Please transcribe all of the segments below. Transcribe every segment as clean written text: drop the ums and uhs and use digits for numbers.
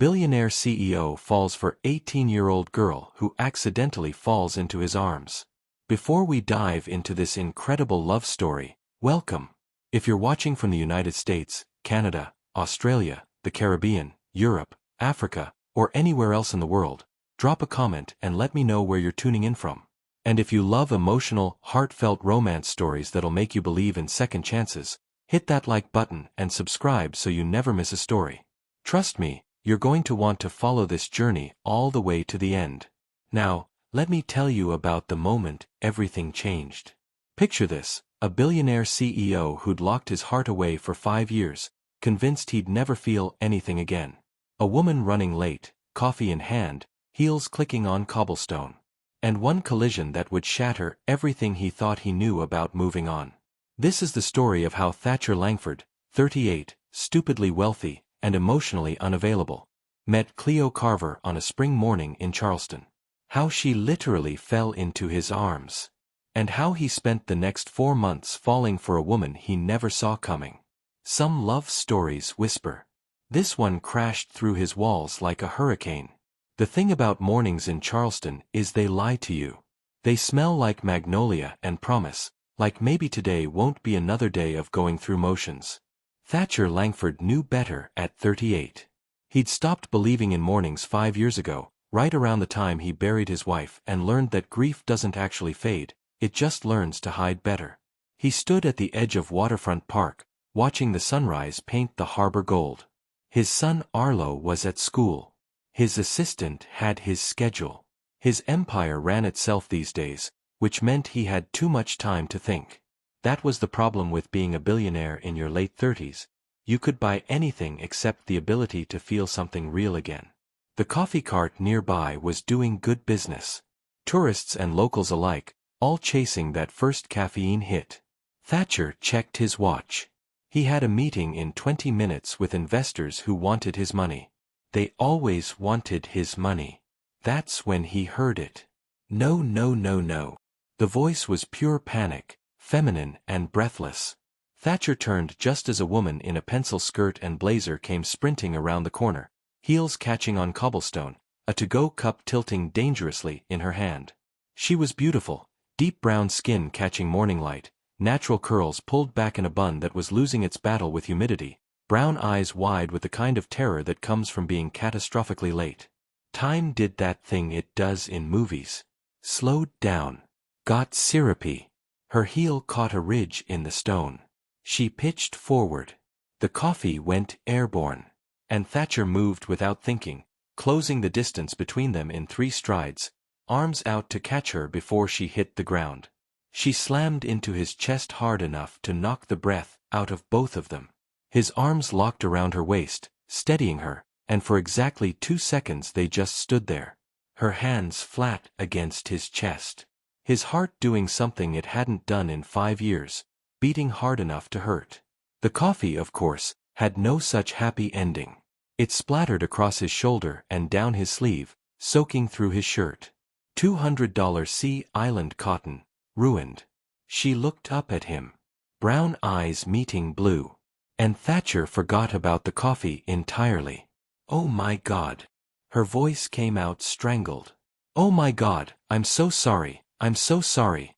Billionaire CEO falls for 18-year-old girl who accidentally falls into his arms. Before we dive into this incredible love story, welcome. If you're watching from the United States, Canada, Australia, the Caribbean, Europe, Africa, or anywhere else in the world, drop a comment and let me know where you're tuning in from. And if you love emotional, heartfelt romance stories that'll make you believe in second chances, hit that like button and subscribe so you never miss a story. Trust me, you're going to want to follow this journey all the way to the end. Now, let me tell you about the moment everything changed. Picture this, a billionaire CEO who'd locked his heart away for 5 years, convinced he'd never feel anything again. A woman running late, coffee in hand, heels clicking on cobblestone. And one collision that would shatter everything he thought he knew about moving on. This is the story of how Thatcher Langford, 38, stupidly wealthy, and emotionally unavailable, met Cleo Carver on a spring morning in Charleston. How she literally fell into his arms. And how he spent the next 4 months falling for a woman he never saw coming. Some love stories whisper. This one crashed through his walls like a hurricane. The thing about mornings in Charleston is they lie to you. They smell like magnolia and promise, like maybe today won't be another day of going through motions. Thatcher Langford knew better at 38. He'd stopped believing in mornings 5 years ago, right around the time he buried his wife and learned that grief doesn't actually fade, it just learns to hide better. He stood at the edge of Waterfront Park, watching the sunrise paint the harbor gold. His son Arlo was at school. His assistant had his schedule. His empire ran itself these days, which meant he had too much time to think. That was the problem with being a billionaire in your late 30s. You could buy anything except the ability to feel something real again. The coffee cart nearby was doing good business. Tourists and locals alike, all chasing that first caffeine hit. Thatcher checked his watch. He had a meeting in 20 minutes with investors who wanted his money. They always wanted his money. That's when he heard it. No, no, no, no. The voice was pure panic, feminine and breathless. Thatcher turned just as a woman in a pencil skirt and blazer came sprinting around the corner, heels catching on cobblestone, a to-go cup tilting dangerously in her hand. She was beautiful, deep brown skin catching morning light, natural curls pulled back in a bun that was losing its battle with humidity, brown eyes wide with the kind of terror that comes from being catastrophically late. Time did that thing it does in movies. Slowed down. Got syrupy. Her heel caught a ridge in the stone. She pitched forward. The coffee went airborne. And Thatcher moved without thinking, closing the distance between them in 3 strides, arms out to catch her before she hit the ground. She slammed into his chest hard enough to knock the breath out of both of them. His arms locked around her waist, steadying her, and for exactly 2 seconds they just stood there. Her hands flat against his chest. His heart doing something it hadn't done in 5 years, beating hard enough to hurt. The coffee, of course, had no such happy ending. It splattered across his shoulder and down his sleeve, soaking through his shirt. $200 Sea Island cotton, ruined. She looked up at him. Brown eyes meeting blue. And Thatcher forgot about the coffee entirely. Oh my God. Her voice came out strangled. Oh my God, I'm so sorry. I'm so sorry,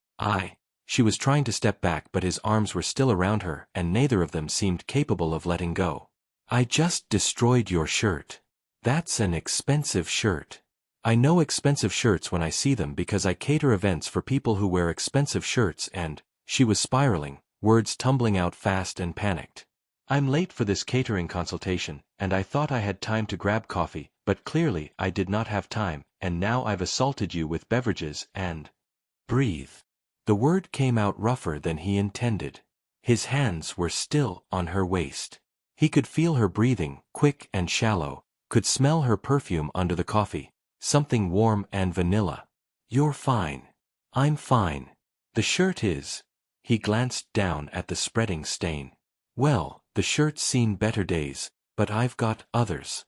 She was trying to step back but his arms were still around her and neither of them seemed capable of letting go. I just destroyed your shirt. That's an expensive shirt. I know expensive shirts when I see them because I cater events for people who wear expensive shirts and, she was spiraling, words tumbling out fast and panicked. I'm late for this catering consultation and I thought I had time to grab coffee, but clearly I did not have time and now I've assaulted you with beverages and... Breathe. The word came out rougher than he intended. His hands were still on her waist. He could feel her breathing, quick and shallow, could smell her perfume under the coffee, something warm and vanilla. You're fine. I'm fine. The shirt is. He glanced down at the spreading stain. Well, the shirt's seen better days, but I've got others.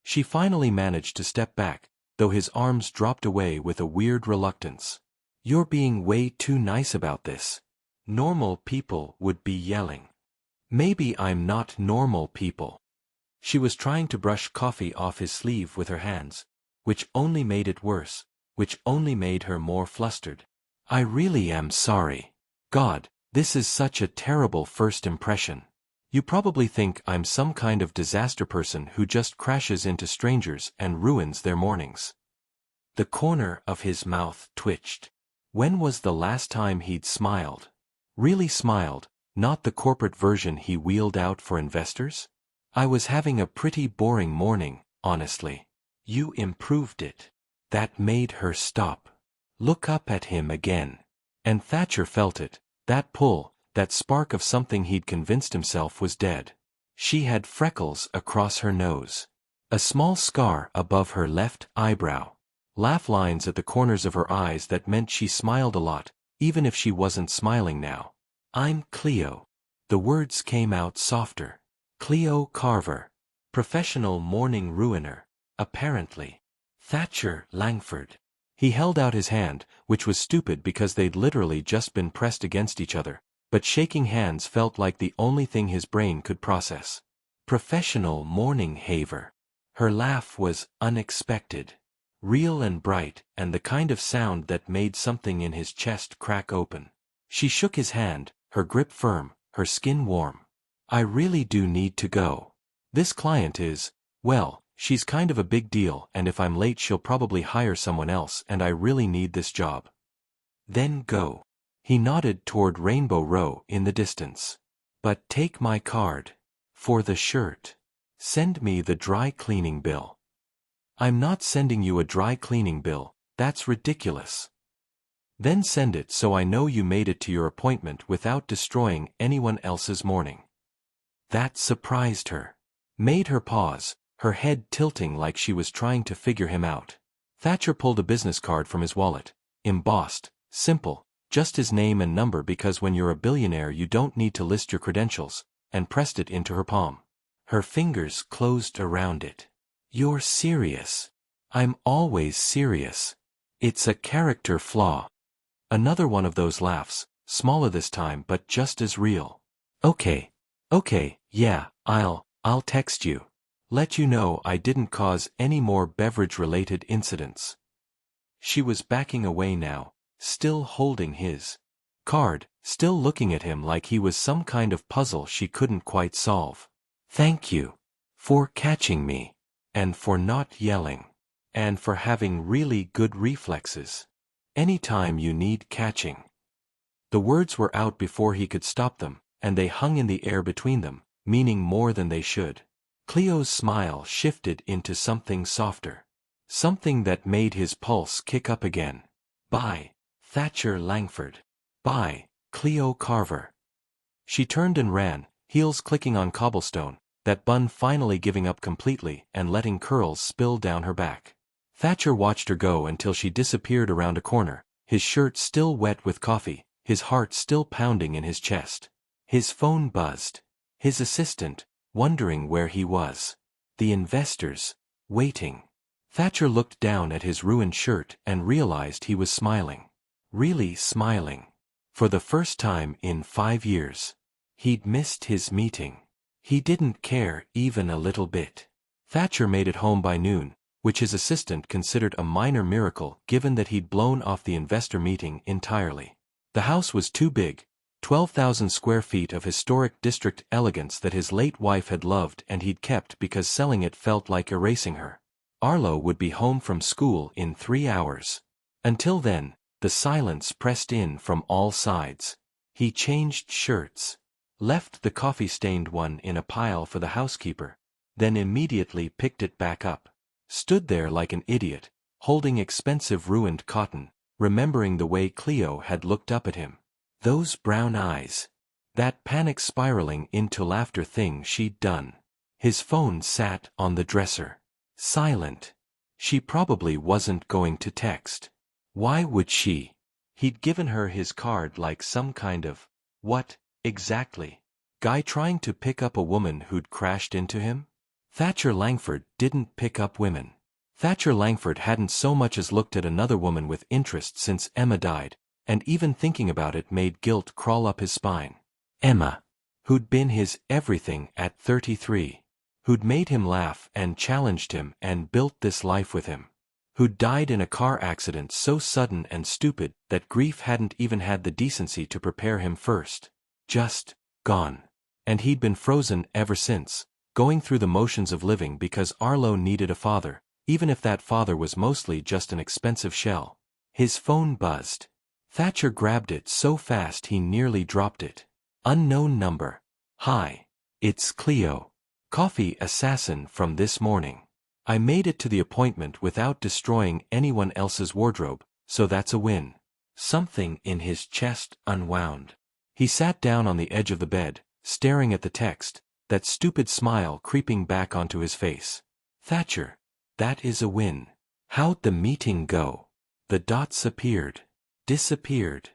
She finally managed to step back, though his arms dropped away with a weird reluctance. You're being way too nice about this. Normal people would be yelling. Maybe I'm not normal people. She was trying to brush coffee off his sleeve with her hands, which only made it worse, which only made her more flustered. I really am sorry. God, this is such a terrible first impression. You probably think I'm some kind of disaster person who just crashes into strangers and ruins their mornings. The corner of his mouth twitched. When was the last time he'd smiled? Really smiled, not the corporate version he wheeled out for investors? I was having a pretty boring morning, honestly. You improved it. That made her stop. Look up at him again. And Thatcher felt it, that pull, that spark of something he'd convinced himself was dead. She had freckles across her nose. A small scar above her left eyebrow. Laugh lines at the corners of her eyes that meant she smiled a lot, even if she wasn't smiling now. I'm Cleo. The words came out softer. Cleo Carver. Professional morning ruiner, apparently. Thatcher Langford. He held out his hand, which was stupid because they'd literally just been pressed against each other, but shaking hands felt like the only thing his brain could process. Professional morning haver. Her laugh was unexpected. Real and bright, and the kind of sound that made something in his chest crack open. She shook his hand, her grip firm, her skin warm. I really do need to go. This client is, well, she's kind of a big deal, and if I'm late she'll probably hire someone else, and I really need this job. Then go. He nodded toward Rainbow Row in the distance. But take my card. For the shirt. Send me the dry cleaning bill. I'm not sending you a dry cleaning bill, that's ridiculous. Then send it so I know you made it to your appointment without destroying anyone else's morning. That surprised her. Made her pause, her head tilting like she was trying to figure him out. Thatcher pulled a business card from his wallet. Embossed, simple, just his name and number because when you're a billionaire you don't need to list your credentials, and pressed it into her palm. Her fingers closed around it. You're serious. I'm always serious. It's a character flaw. Another one of those laughs, smaller this time but just as real. Okay, yeah, I'll text you. Let you know I didn't cause any more beverage-related incidents. She was backing away now, still holding his card, still looking at him like he was some kind of puzzle she couldn't quite solve. Thank you. For catching me. And for not yelling. And for having really good reflexes. Anytime you need catching. The words were out before he could stop them, and they hung in the air between them, meaning more than they should. Cleo's smile shifted into something softer. Something that made his pulse kick up again. Bye, Thatcher Langford. Bye, Cleo Carver. She turned and ran, heels clicking on cobblestone, that bun finally giving up completely and letting curls spill down her back. Thatcher watched her go until she disappeared around a corner, his shirt still wet with coffee, his heart still pounding in his chest. His phone buzzed. His assistant, wondering where he was. The investors, waiting. Thatcher looked down at his ruined shirt and realized he was smiling. Really smiling. For the first time in 5 years. He'd missed his meeting. He didn't care even a little bit. Thatcher made it home by noon, which his assistant considered a minor miracle given that he'd blown off the investor meeting entirely. The house was too big, 12,000 square feet of historic district elegance that his late wife had loved and he'd kept because selling it felt like erasing her. Arlo would be home from school in 3 hours. Until then, the silence pressed in from all sides. He changed shirts. Left the coffee-stained one in a pile for the housekeeper, then immediately picked it back up. Stood there like an idiot, holding expensive ruined cotton, remembering the way Cleo had looked up at him. Those brown eyes. That panic spiraling into laughter thing she'd done. His phone sat on the dresser. Silent. She probably wasn't going to text. Why would she? He'd given her his card like some kind of, what, exactly? Guy trying to pick up a woman who'd crashed into him? Thatcher Langford didn't pick up women. Thatcher Langford hadn't so much as looked at another woman with interest since Emma died, and even thinking about it made guilt crawl up his spine. Emma. Who'd been his everything at 33. who'd made him laugh and challenged him and built this life with him, who'd died in a car accident so sudden and stupid that grief hadn't even had the decency to prepare him first. Just gone. And he'd been frozen ever since, going through the motions of living because Arlo needed a father, even if that father was mostly just an expensive shell. His phone buzzed. Thatcher grabbed it so fast he nearly dropped it. Unknown number. Hi. It's Cleo. Coffee assassin from this morning. I made it to the appointment without destroying anyone else's wardrobe, so that's a win. Something in his chest unwound. He sat down on the edge of the bed, staring at the text, that stupid smile creeping back onto his face. Thatcher. That is a win. How'd the meeting go? The dots appeared. Disappeared.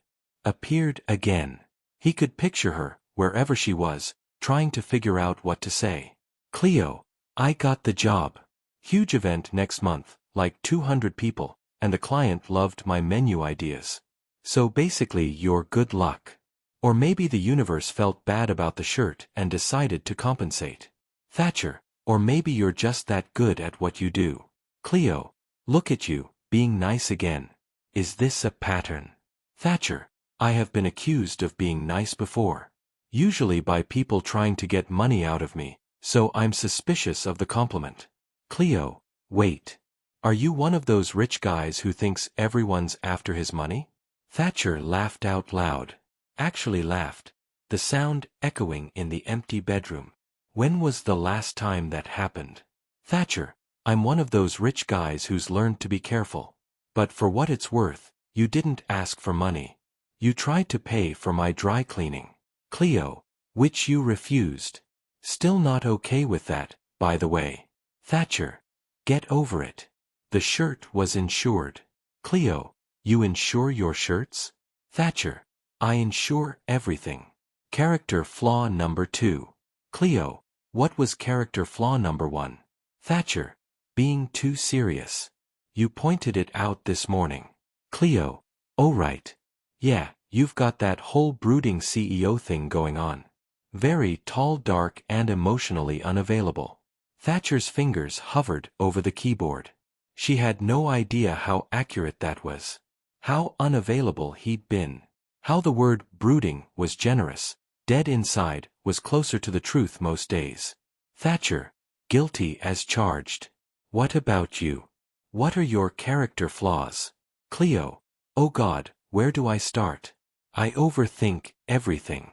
Appeared again. He could picture her, wherever she was, trying to figure out what to say. Cleo, I got the job. Huge event next month, like 200 people, and the client loved my menu ideas. So basically your good luck. Or maybe the universe felt bad about the shirt and decided to compensate. Thatcher, or maybe you're just that good at what you do. Cleo, look at you, being nice again. Is this a pattern? Thatcher, I have been accused of being nice before. Usually by people trying to get money out of me, so I'm suspicious of the compliment. Cleo, wait. Are you one of those rich guys who thinks everyone's after his money? Thatcher laughed out loud. Actually laughed, the sound echoing in the empty bedroom. When was the last time that happened? Thatcher, I'm one of those rich guys who's learned to be careful. But for what it's worth, you didn't ask for money. You tried to pay for my dry cleaning. Cleo, which you refused. Still not okay with that, by the way. Thatcher, get over it. The shirt was insured. Cleo, you insure your shirts? Thatcher, I insure everything. Character flaw number 2. Cleo, what was character flaw number 1? Thatcher, being too serious. You pointed it out this morning. Cleo, oh right. Yeah, you've got that whole brooding CEO thing going on. Very tall, dark, and emotionally unavailable. Thatcher's fingers hovered over the keyboard. She had no idea how accurate that was. How unavailable he'd been. How the word brooding was generous, dead inside, was closer to the truth most days. Thatcher, guilty as charged. What about you? What are your character flaws? Cleo, oh God, where do I start? I overthink everything.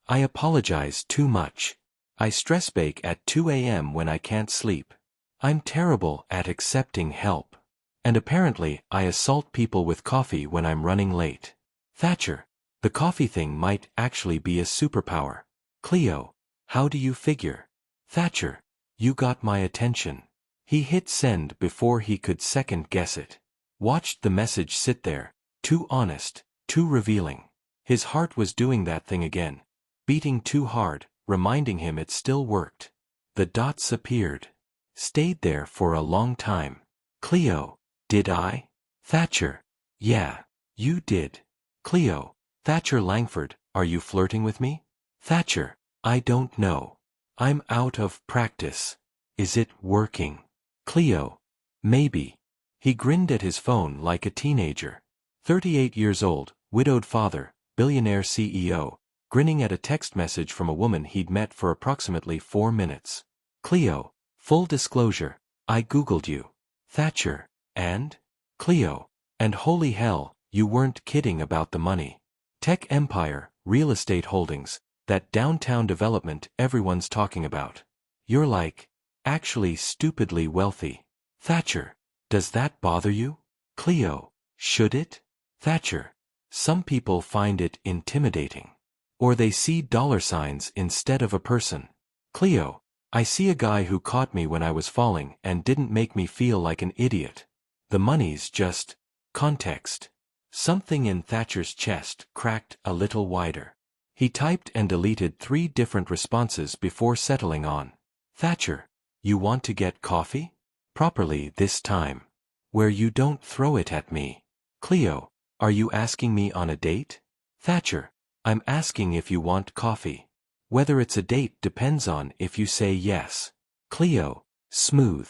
I apologize too much. I stress bake at 2 a.m. when I can't sleep. I'm terrible at accepting help. And apparently I assault people with coffee when I'm running late. Thatcher, the coffee thing might actually be a superpower. Cleo, how do you figure? Thatcher, you got my attention. He hit send before he could second guess it. Watched the message sit there, too honest, too revealing. His heart was doing that thing again, beating too hard, reminding him it still worked. The dots appeared. Stayed there for a long time. Cleo, did I? Thatcher, yeah, you did. Cleo, Thatcher Langford, are you flirting with me? Thatcher, I don't know. I'm out of practice. Is it working? Cleo, maybe. He grinned at his phone like a teenager. 38 years old, widowed father, billionaire CEO, grinning at a text message from a woman he'd met for approximately 4 minutes. Cleo, full disclosure, I googled you. Thatcher, and? Cleo, and holy hell, you weren't kidding about the money. Tech empire, real estate holdings, that downtown development everyone's talking about. You're like, actually stupidly wealthy. Thatcher, does that bother you? Cleo, should it? Thatcher, some people find it intimidating. Or they see dollar signs instead of a person. Cleo, I see a guy who caught me when I was falling and didn't make me feel like an idiot. The money's just context. Something in Thatcher's chest cracked a little wider. He typed and deleted 3 different responses before settling on. Thatcher, you want to get coffee? Properly this time. Where you don't throw it at me. Cleo, are you asking me on a date? Thatcher, I'm asking if you want coffee. Whether it's a date depends on if you say yes. Cleo, smooth.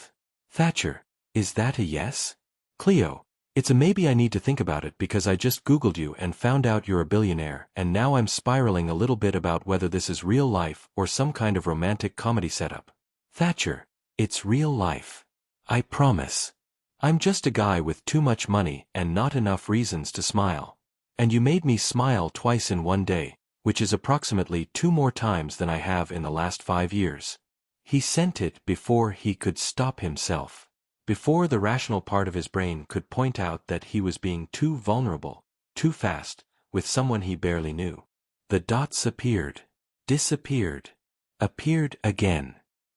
Thatcher, is that a yes? Cleo, it's a maybe. I need to think about it because I just Googled you and found out you're a billionaire, and now I'm spiraling a little bit about whether this is real life or some kind of romantic comedy setup. Thatcher, it's real life. I promise. I'm just a guy with too much money and not enough reasons to smile. And you made me smile twice in one day, which is approximately 2 more times than I have in the last 5 years. He sent it before he could stop himself. Before the rational part of his brain could point out that he was being too vulnerable, too fast, with someone he barely knew. The dots appeared, disappeared, appeared again.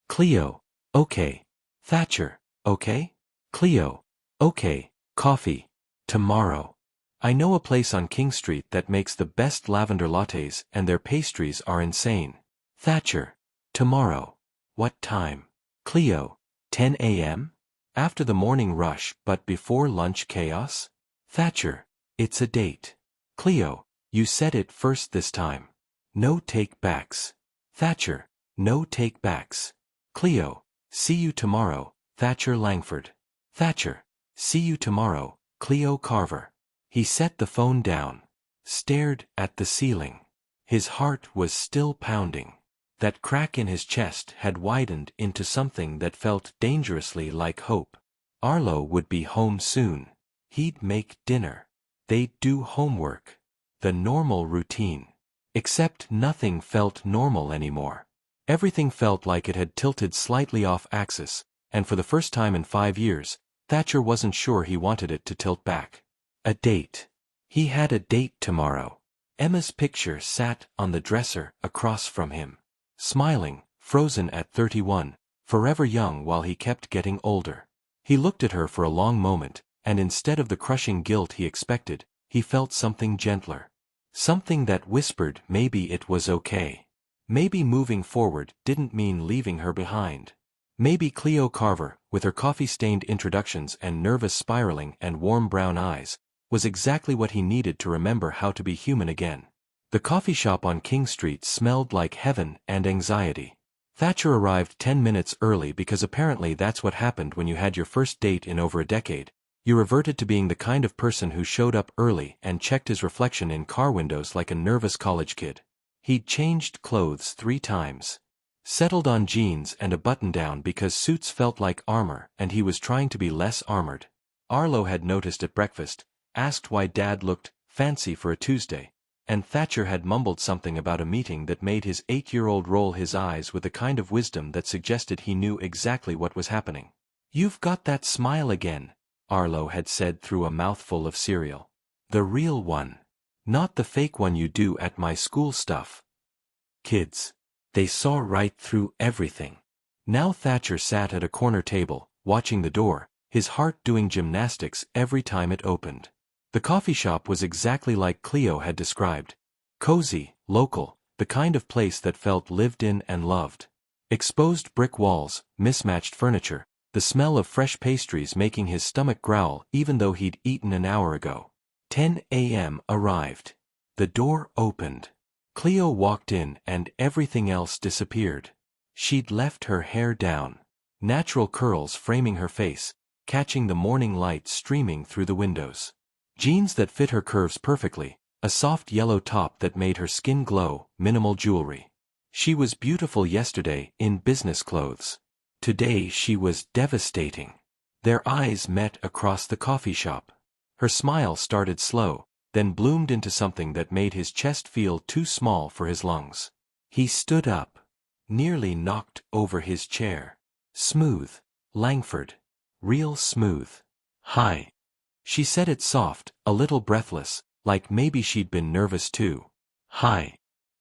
Cleo, okay. Thatcher, okay? Cleo, okay, coffee, tomorrow. I know a place on King Street that makes the best lavender lattes and their pastries are insane. Thatcher, tomorrow. What time? Cleo, 10 a.m.? After the morning rush but before lunch chaos? Thatcher, it's a date. Cleo, you said it first this time. No take-backs. Thatcher, no take-backs. Cleo, see you tomorrow, Thatcher Langford. Thatcher, see you tomorrow, Cleo Carver. He set the phone down, stared at the ceiling. His heart was still pounding. That crack in his chest had widened into something that felt dangerously like hope. Arlo would be home soon. He'd make dinner. They'd do homework. The normal routine. Except nothing felt normal anymore. Everything felt like it had tilted slightly off axis, and for the first time in 5 years, Thatcher wasn't sure he wanted it to tilt back. A date. He had a date tomorrow. Emma's picture sat on the dresser across from him. Smiling, frozen at 31, forever young while he kept getting older. He looked at her for a long moment, and instead of the crushing guilt he expected, he felt something gentler. Something that whispered maybe it was okay. Maybe moving forward didn't mean leaving her behind. Maybe Cleo Carver, with her coffee-stained introductions and nervous spiraling and warm brown eyes, was exactly what he needed to remember how to be human again. The coffee shop on King Street smelled like heaven and anxiety. Thatcher arrived 10 minutes early because apparently that's what happened when you had your first date in over a decade. You reverted to being the kind of person who showed up early and checked his reflection in car windows like a nervous college kid. He'd changed clothes 3 times. Settled on jeans and a button-down because suits felt like armor and he was trying to be less armored. Arlo had noticed at breakfast, asked why Dad looked fancy for a Tuesday, and Thatcher had mumbled something about a meeting that made his 8-year-old roll his eyes with a kind of wisdom that suggested he knew exactly what was happening. "You've got that smile again," Arlo had said through a mouthful of cereal. "The real one. Not the fake one you do at my school stuff." Kids. They saw right through everything. Now Thatcher sat at a corner table, watching the door, his heart doing gymnastics every time it opened. The coffee shop was exactly like Cleo had described. Cozy, local, the kind of place that felt lived in and loved. Exposed brick walls, mismatched furniture, the smell of fresh pastries making his stomach growl even though he'd eaten an hour ago. 10 a.m. arrived. The door opened. Cleo walked in and everything else disappeared. She'd left her hair down. Natural curls framing her face, catching the morning light streaming through the windows. Jeans that fit her curves perfectly, a soft yellow top that made her skin glow, minimal jewelry. She was beautiful yesterday in business clothes. Today she was devastating. Their eyes met across the coffee shop. Her smile started slow, then bloomed into something that made his chest feel too small for his lungs. He stood up. Nearly knocked over his chair. "Smooth, Langford. Real smooth." "Hi." She said it soft, a little breathless, like maybe she'd been nervous too. "Hi."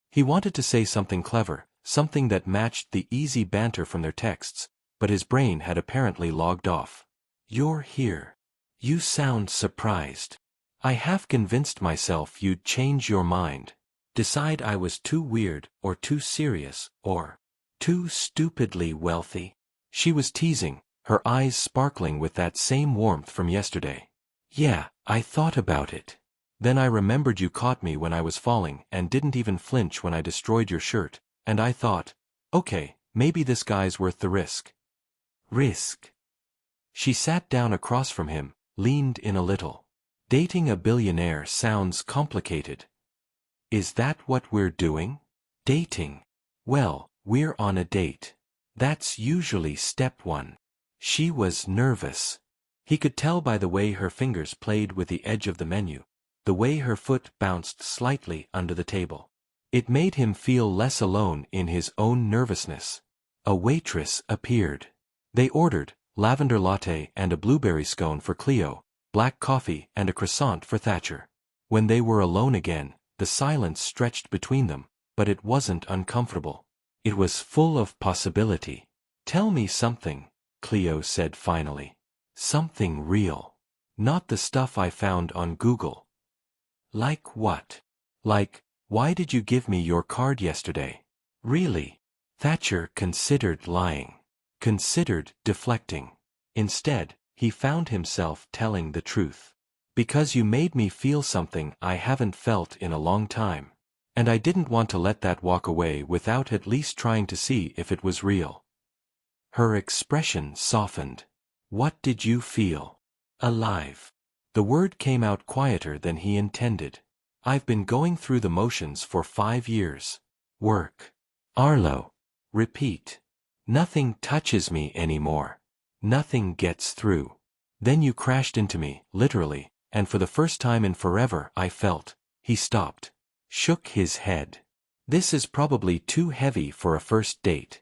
He wanted to say something clever, something that matched the easy banter from their texts, but his brain had apparently logged off. "You're here. You sound surprised. I half convinced myself you'd change your mind. Decide I was too weird, or too serious, or too stupidly wealthy." She was teasing, her eyes sparkling with that same warmth from yesterday. "Yeah, I thought about it. Then I remembered you caught me when I was falling and didn't even flinch when I destroyed your shirt, and I thought, okay, Maybe this guy's worth the risk. Risk. She sat down across from him, leaned in a little. Dating a billionaire sounds complicated. Is that what we're doing? Dating. Well, we're on a date. That's usually step one. She was nervous. He could tell by the way her fingers played with the edge of the menu, the way her foot bounced slightly under the table. It made him feel less alone in his own nervousness. A waitress appeared. They ordered lavender latte and a blueberry scone for Cleo, black coffee and a croissant for Thatcher. When they were alone again, the silence stretched between them, but it wasn't uncomfortable. It was full of possibility. Tell me something, Cleo said finally. Something real. Not the stuff I found on Google. Like what? Like, why did you give me your card yesterday? Really? Thatcher considered lying. Considered deflecting. Instead, he found himself telling the truth. Because you made me feel something I haven't felt in a long time. And I didn't want to let that walk away without at least trying to see if it was real. Her expression softened. What did you feel? Alive. The word came out quieter than he intended. I've been going through the motions for 5 years. Work. Arlo. Repeat. Nothing touches me anymore. Nothing gets through. Then you crashed into me, literally, and for the first time in forever I felt. He stopped. Shook his head. This is probably too heavy for a first date.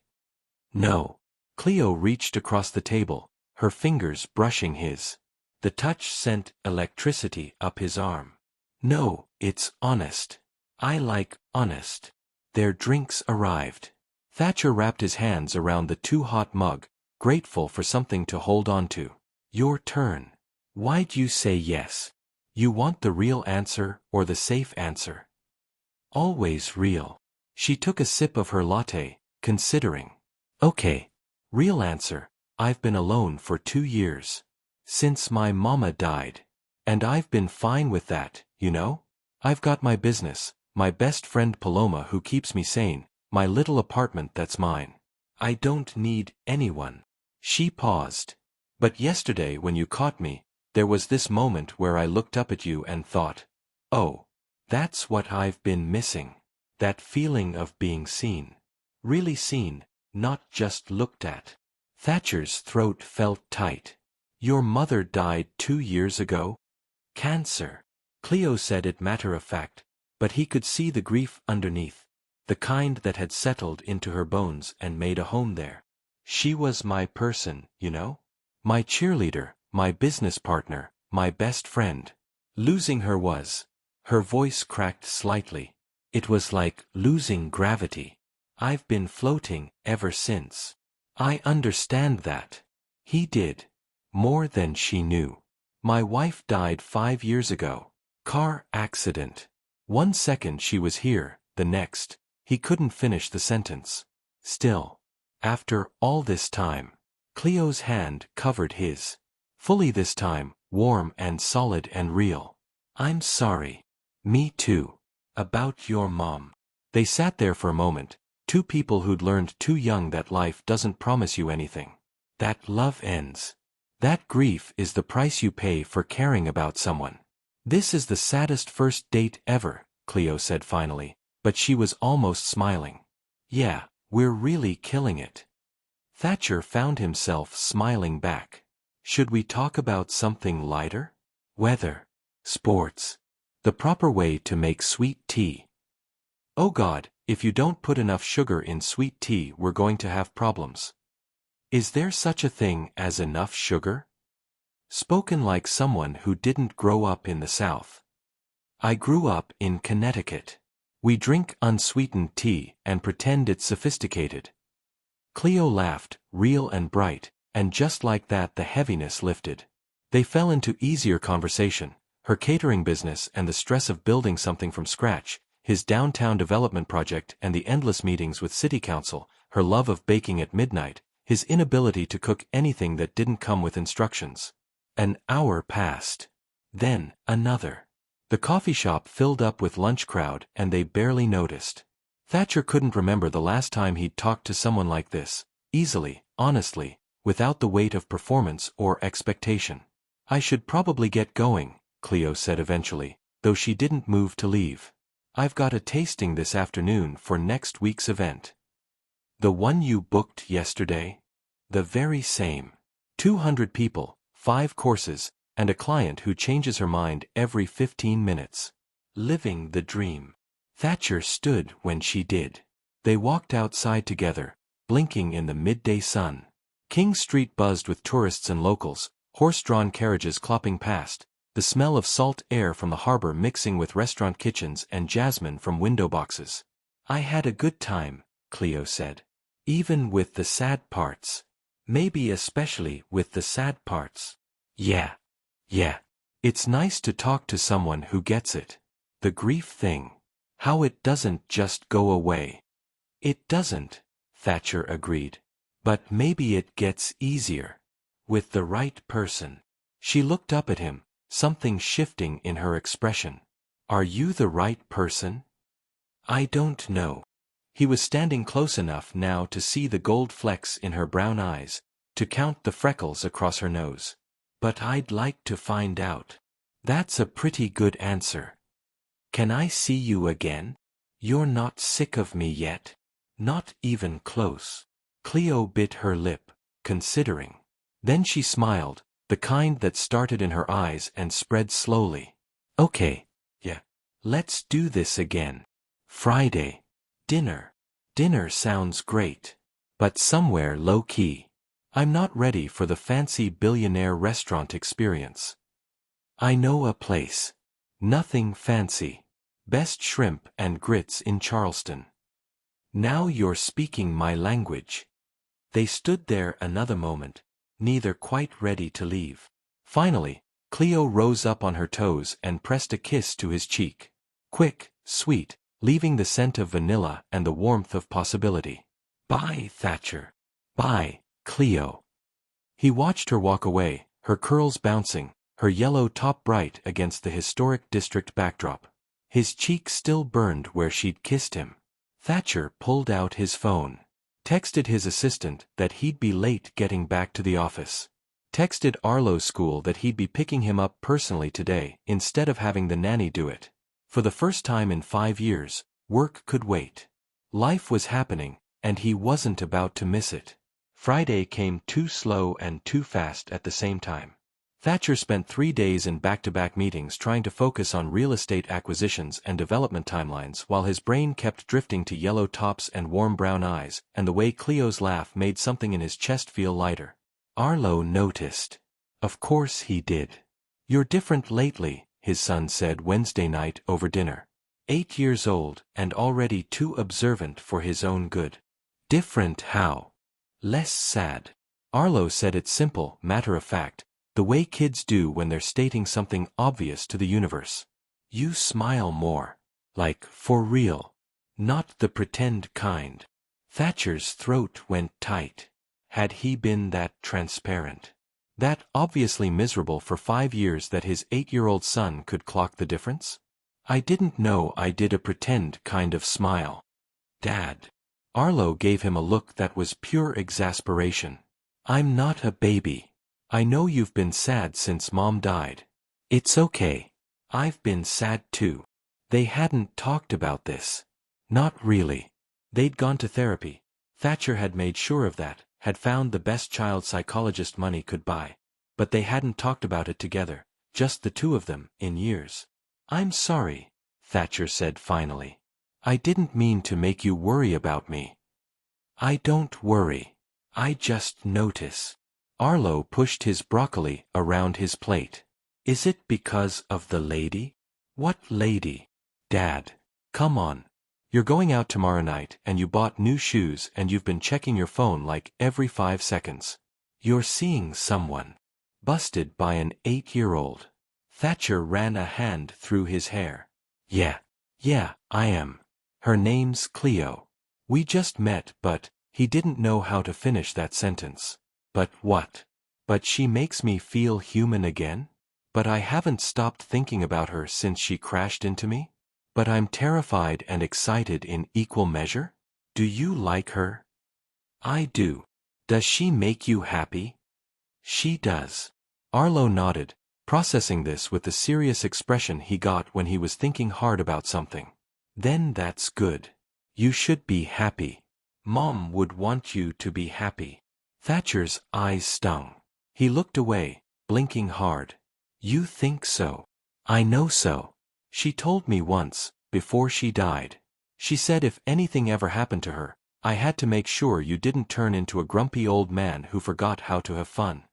No. Cleo reached across the table, her fingers brushing his. The touch sent electricity up his arm. No, it's honest. I like honest. Their drinks arrived. Thatcher wrapped his hands around the too-hot mug, grateful for something to hold on to. Your turn. Why'd you say yes? You want the real answer or the safe answer? Always real. She took a sip of her latte, considering. Okay. Real answer. I've been alone for 2 years. Since my mama died. And I've been fine with that, you know? I've got my business, my best friend Paloma who keeps me sane, my little apartment that's mine. I don't need anyone. She paused. But yesterday when you caught me, there was this moment where I looked up at you and thought, oh, that's what I've been missing. That feeling of being seen. Really seen, not just looked at. Thatcher's throat felt tight. Your mother died 2 years ago? Cancer. Cleo said it matter-of-fact, but he could see the grief underneath, the kind that had settled into her bones and made a home there. She was my person, you know? My cheerleader, my business partner, my best friend. Losing her was. Her voice cracked slightly. It was like losing gravity. I've been floating ever since. I understand that. He did. More than she knew. My wife died 5 years ago. Car accident. 1 second she was here, the next. He couldn't finish the sentence. Still. After all this time. Cleo's hand covered his. Fully this time, warm and solid and real. I'm sorry. Me too. About your mom. They sat there for a moment, 2 people who'd learned too young that life doesn't promise you anything. That love ends. That grief is the price you pay for caring about someone. This is the saddest first date ever, Cleo said finally, but she was almost smiling. Yeah, we're really killing it. Thatcher found himself smiling back. Should we talk about something lighter? Weather. Sports. The proper way to make sweet tea. Oh God, if you don't put enough sugar in sweet tea we're going to have problems. Is there such a thing as enough sugar? Spoken like someone who didn't grow up in the South. I grew up in Connecticut. We drink unsweetened tea and pretend it's sophisticated. Cleo laughed, real and bright, and just like that the heaviness lifted. They fell into easier conversation, her catering business and the stress of building something from scratch, his downtown development project and the endless meetings with city council, her love of baking at midnight, his inability to cook anything that didn't come with instructions. An hour passed. Then, another. The coffee shop filled up with lunch crowd and they barely noticed. Thatcher couldn't remember the last time he'd talked to someone like this, easily, honestly, without the weight of performance or expectation. I should probably get going, Cleo said eventually, though she didn't move to leave. I've got a tasting this afternoon for next week's event. The one you booked yesterday? The very same. 200 people, 5 courses, and a client who changes her mind every 15 minutes. Living the dream. Thatcher stood when she did. They walked outside together, blinking in the midday sun. King Street buzzed with tourists and locals, horse-drawn carriages clopping past, the smell of salt air from the harbor mixing with restaurant kitchens and jasmine from window boxes. I had a good time, Cleo said. Even with the sad parts. Maybe especially with the sad parts. Yeah. It's nice to talk to someone who gets it. The grief thing. How it doesn't just go away. It doesn't, Thatcher agreed. But maybe it gets easier. With the right person. She looked up at him, something shifting in her expression. Are you the right person? I don't know. He was standing close enough now to see the gold flecks in her brown eyes, to count the freckles across her nose. But I'd like to find out. That's a pretty good answer. Can I see you again? You're not sick of me yet? Not even close. Cleo bit her lip, considering. Then she smiled, the kind that started in her eyes and spread slowly. Okay. Yeah. Let's do this again. Friday. Dinner. Dinner sounds great. But somewhere low-key. I'm not ready for the fancy Billionaire restaurant experience. I know a place. Nothing fancy. Best shrimp and grits in Charleston. Now you're speaking my language. They stood there another moment, neither quite ready to leave. Finally, Cleo rose up on her toes and pressed a kiss to his cheek. Quick, sweet, leaving the scent of vanilla and the warmth of possibility. Bye, Thatcher. Bye, Cleo. He watched her walk away, her curls bouncing, her yellow top bright against the historic district backdrop. His cheek still burned where she'd kissed him. Thatcher pulled out his phone. Texted his assistant that he'd be late getting back to the office. Texted Arlo's school that he'd be picking him up personally today instead of having the nanny do it. For the first time in 5 years, work could wait. Life was happening, and he wasn't about to miss it. Friday came too slow and too fast at the same time. Thatcher spent 3 days in back-to-back meetings trying to focus on real estate acquisitions and development timelines while his brain kept drifting to yellow tops and warm brown eyes, and the way Cleo's laugh made something in his chest feel lighter. Arlo noticed. Of course he did. You're different lately, his son said Wednesday night over dinner. 8 years old and already too observant for his own good. Different how? Less sad. Arlo said it simple, matter-of-fact, the way kids do when they're stating something obvious to the universe. You smile more. Like, for real. Not the pretend kind. Thatcher's throat went tight. Had he been that transparent? That obviously miserable for 5 years that his 8-year-old son could clock the difference? I didn't know I did a pretend kind of smile. Dad. Arlo gave him a look that was pure exasperation. I'm not a baby. I know you've been sad since Mom died. It's okay. I've been sad too. They hadn't talked about this. Not really. They'd gone to therapy. Thatcher had made sure of that, had found the best child psychologist money could buy. But they hadn't talked about it together, just the two of them, in years. I'm sorry, Thatcher said finally. I didn't mean to make you worry about me. I don't worry. I just notice. Arlo pushed his broccoli around his plate. Is it because of the lady? What lady? Dad. Come on. You're going out tomorrow night and you bought new shoes and you've been checking your phone like every 5 seconds. You're seeing someone. Busted by an 8-year-old. Thatcher ran a hand through his hair. Yeah, I am. Her name's Cleo. We just met but, he didn't know how to finish that sentence. But what? But she makes me feel human again? But I haven't stopped thinking about her since she crashed into me? But I'm terrified and excited in equal measure. Do you like her? I do. Does she make you happy? She does. Arlo nodded, processing this with the serious expression he got when he was thinking hard about something. Then that's good. You should be happy. Mom would want you to be happy. Thatcher's eyes stung. He looked away, blinking hard. You think so? I know so. She told me once, before she died. She said if anything ever happened to her, I had to make sure you didn't turn into a grumpy old man who forgot how to have fun.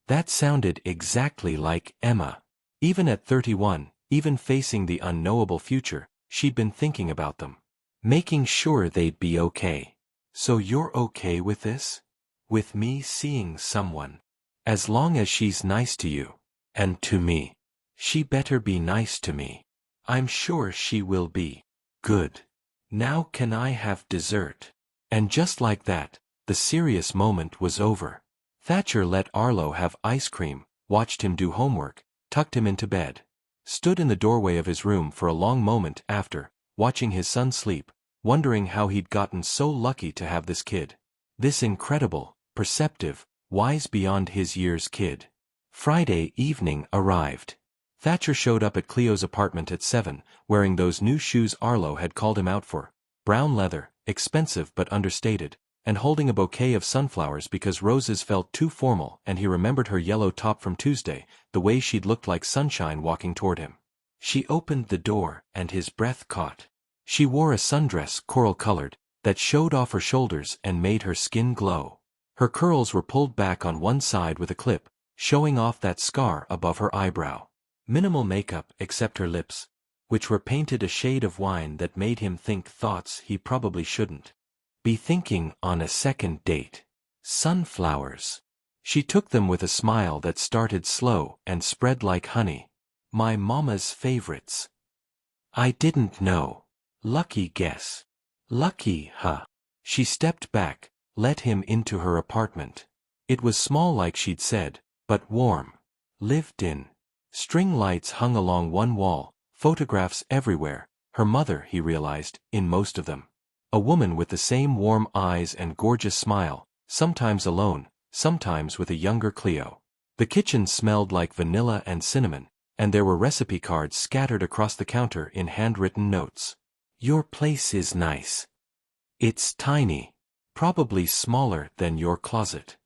That sounded exactly like Emma. Even at 31, even facing the unknowable future, she'd been thinking about them. Making sure they'd be okay. So you're okay with this? With me seeing someone? As long as she's nice to you. And to me. She better be nice to me. I'm sure she will be. Good. Now can I have dessert? And just like that, the serious moment was over. Thatcher let Arlo have ice cream, watched him do homework, tucked him into bed. Stood in the doorway of his room for a long moment after, watching his son sleep, wondering how he'd gotten so lucky to have this kid. This incredible, perceptive, wise beyond his years kid. Friday evening arrived. Thatcher showed up at Cleo's apartment at 7, wearing those new shoes Arlo had called him out for. Brown leather, expensive but understated, and holding a bouquet of sunflowers because roses felt too formal and he remembered her yellow top from Tuesday, the way she'd looked like sunshine walking toward him. She opened the door and his breath caught. She wore a sundress, coral-colored, that showed off her shoulders and made her skin glow. Her curls were pulled back on one side with a clip, showing off that scar above her eyebrow. Minimal makeup except her lips, which were painted a shade of wine that made him think thoughts he probably shouldn't be thinking on a second date. Sunflowers. She took them with a smile that started slow and spread like honey. My mama's favorites. I didn't know. Lucky guess. Lucky, huh? She stepped back, let him into her apartment. It was small like she'd said, but warm. Lived in. String lights hung along one wall, photographs everywhere, her mother, he realized, in most of them. A woman with the same warm eyes and gorgeous smile, sometimes alone, sometimes with a younger Cleo. The kitchen smelled like vanilla and cinnamon, and there were recipe cards scattered across the counter in handwritten notes. Your place is nice. It's tiny. Probably smaller than your closet.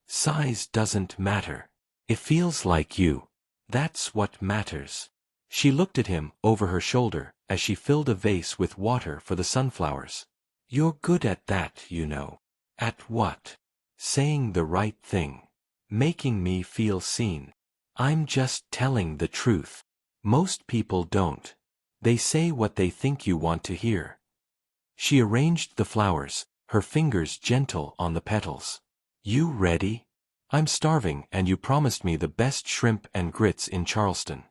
Size doesn't matter. It feels like you. That's what matters. She looked at him over her shoulder as she filled a vase with water for the sunflowers. You're good at that, you know. At what? Saying the right thing. Making me feel seen. I'm just telling the truth. Most people don't. They say what they think you want to hear. She arranged the flowers, her fingers gentle on the petals. You ready? I'm starving and you promised me the best shrimp and grits in Charleston.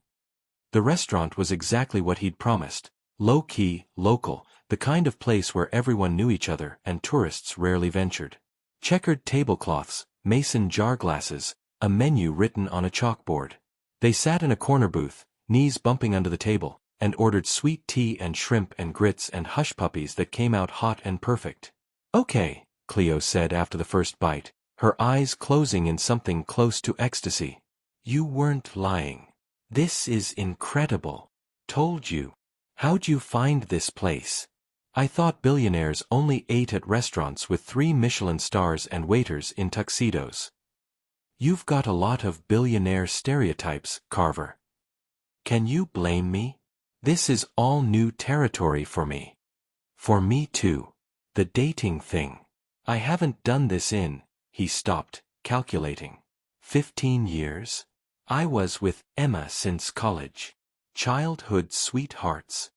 The restaurant was exactly what he'd promised. Low-key, local, the kind of place where everyone knew each other and tourists rarely ventured. Checkered tablecloths, mason jar glasses, a menu written on a chalkboard. They sat in a corner booth, knees bumping under the table, and ordered sweet tea and shrimp and grits and hush puppies that came out hot and perfect. Okay, Cleo said after the first bite, her eyes closing in something close to ecstasy. You weren't lying. This is incredible. Told you. How'd you find this place? I thought billionaires only ate at restaurants with 3 Michelin stars and waiters in tuxedos. You've got a lot of billionaire stereotypes, Carver. Can you blame me? This is all new territory for me. For me too. The dating thing. I haven't done this in, he stopped, calculating. 15 years? I was with Emma since college. Childhood sweethearts.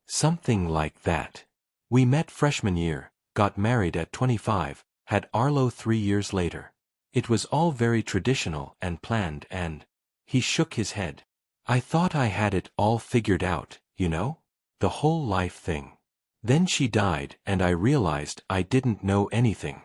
Something like that. We met freshman year, got married at 25, had Arlo 3 years later. It was all very traditional and planned and... He shook his head. I thought I had it all figured out, you know? The whole life thing. Then she died and I realized I didn't know anything.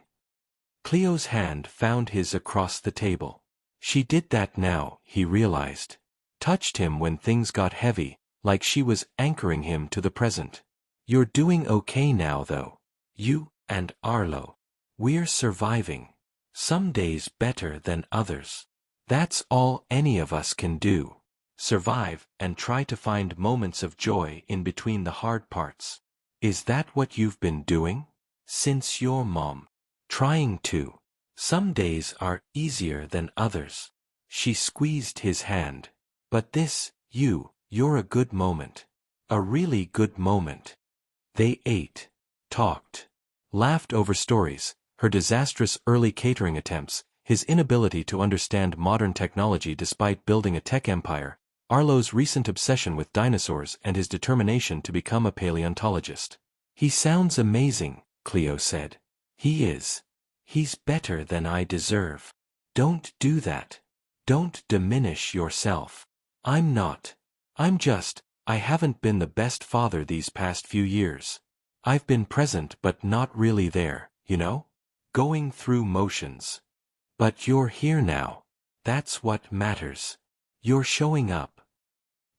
Cleo's hand found his across the table. She did that now, he realized. Touched him when things got heavy, like she was anchoring him to the present. "You're doing okay now though. You and Arlo. We're surviving. Some days better than others. That's all any of us can do. Survive and try to find moments of joy in between the hard parts. Is that what you've been doing? Since your mom. Trying to. Some days are easier than others." She squeezed his hand. "But this, you're a good moment. A really good moment." They ate, talked, laughed over stories, her disastrous early catering attempts, his inability to understand modern technology despite building a tech empire, Arlo's recent obsession with dinosaurs and his determination to become a paleontologist. "He sounds amazing," Cleo said. "He is. He's better than I deserve. Don't do that. Don't diminish yourself. I'm not. I haven't been the best father these past few years. I've been present but not really there, you know? Going through motions. But you're here now. That's what matters. You're showing up."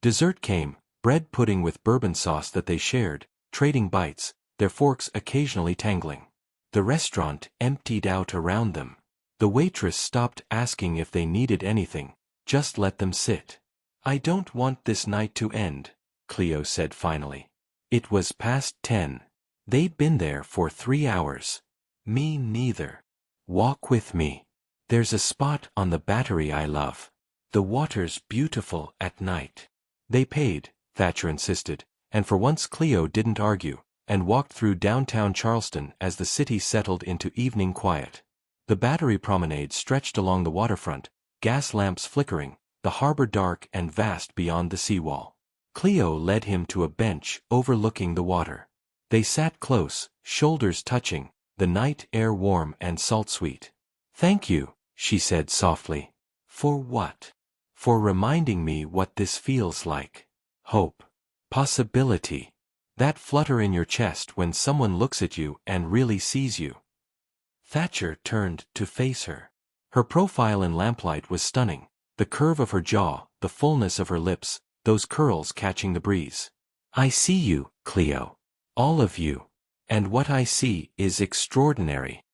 Dessert came, bread pudding with bourbon sauce that they shared, trading bites, their forks occasionally tangling. The restaurant emptied out around them. The waitress stopped asking if they needed anything, just let them sit. "I don't want this night to end," Cleo said finally. It was past 10. They'd been there for 3 hours. "Me neither. Walk with me. There's a spot on the Battery I love. The water's beautiful at night." They paid, Thatcher insisted, and for once Cleo didn't argue, and walked through downtown Charleston as the city settled into evening quiet. The Battery promenade stretched along the waterfront, gas lamps flickering, the harbor dark and vast beyond the seawall. Cleo led him to a bench overlooking the water. They sat close, shoulders touching, the night air warm and salt-sweet. "Thank you," she said softly. "For what?" "For reminding me what this feels like. Hope. Possibility. That flutter in your chest when someone looks at you and really sees you." Thatcher turned to face her. Her profile in lamplight was stunning, the curve of her jaw, the fullness of her lips, those curls catching the breeze. "I see you, Cleo. All of you. And what I see is extraordinary."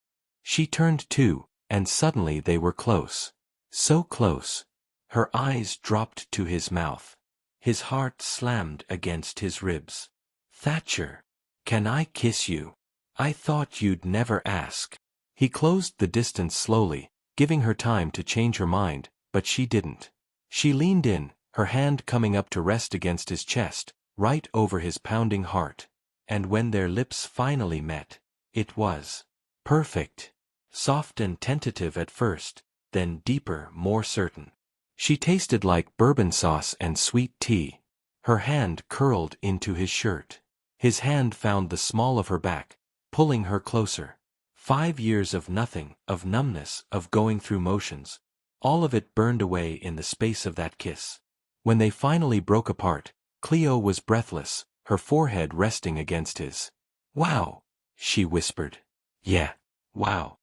She turned too, and suddenly they were close. So close. Her eyes dropped to his mouth. His heart slammed against his ribs. "Thatcher, can I kiss you? I thought you'd never ask." He closed the distance slowly, giving her time to change her mind, but she didn't. She leaned in, her hand coming up to rest against his chest, right over his pounding heart. And when their lips finally met, it was perfect. Soft and tentative at first, then deeper, more certain. She tasted like bourbon sauce and sweet tea. Her hand curled into his shirt. His hand found the small of her back, pulling her closer. 5 years of nothing, of numbness, of going through motions. All of it burned away in the space of that kiss. When they finally broke apart, Cleo was breathless, her forehead resting against his. "Wow," she whispered. "Yeah, wow."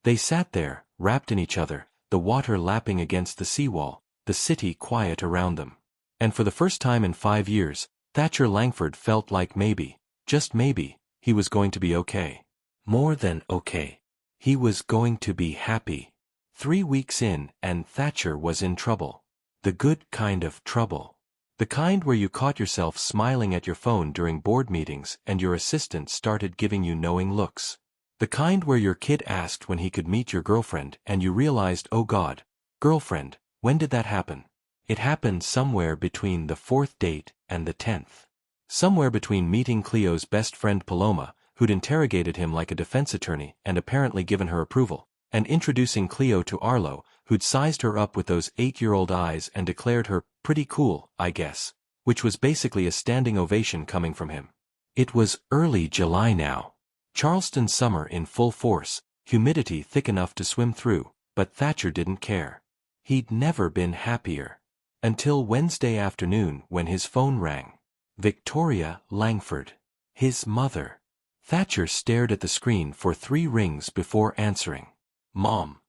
They sat there, wrapped in each other, the water lapping against the seawall, the city quiet around them. And for the first time in 5 years, Thatcher Langford felt like maybe, just maybe, he was going to be okay. More than okay. He was going to be happy. 3 weeks in, and Thatcher was in trouble. The good kind of trouble. The kind where you caught yourself smiling at your phone during board meetings and your assistant started giving you knowing looks. The kind where your kid asked when he could meet your girlfriend and you realized, oh God, girlfriend, when did that happen? It happened somewhere between the 4th date and the 10th. Somewhere between meeting Cleo's best friend Paloma, who'd interrogated him like a defense attorney and apparently given her approval, and introducing Cleo to Arlo, who'd sized her up with those 8-year-old eyes and declared her pretty cool, I guess, which was basically a standing ovation coming from him. It was early July now. Charleston summer in full force, humidity thick enough to swim through, but Thatcher didn't care. He'd never been happier. Until Wednesday afternoon when his phone rang. Victoria Langford. His mother. Thatcher stared at the screen for 3 rings before answering. Mom.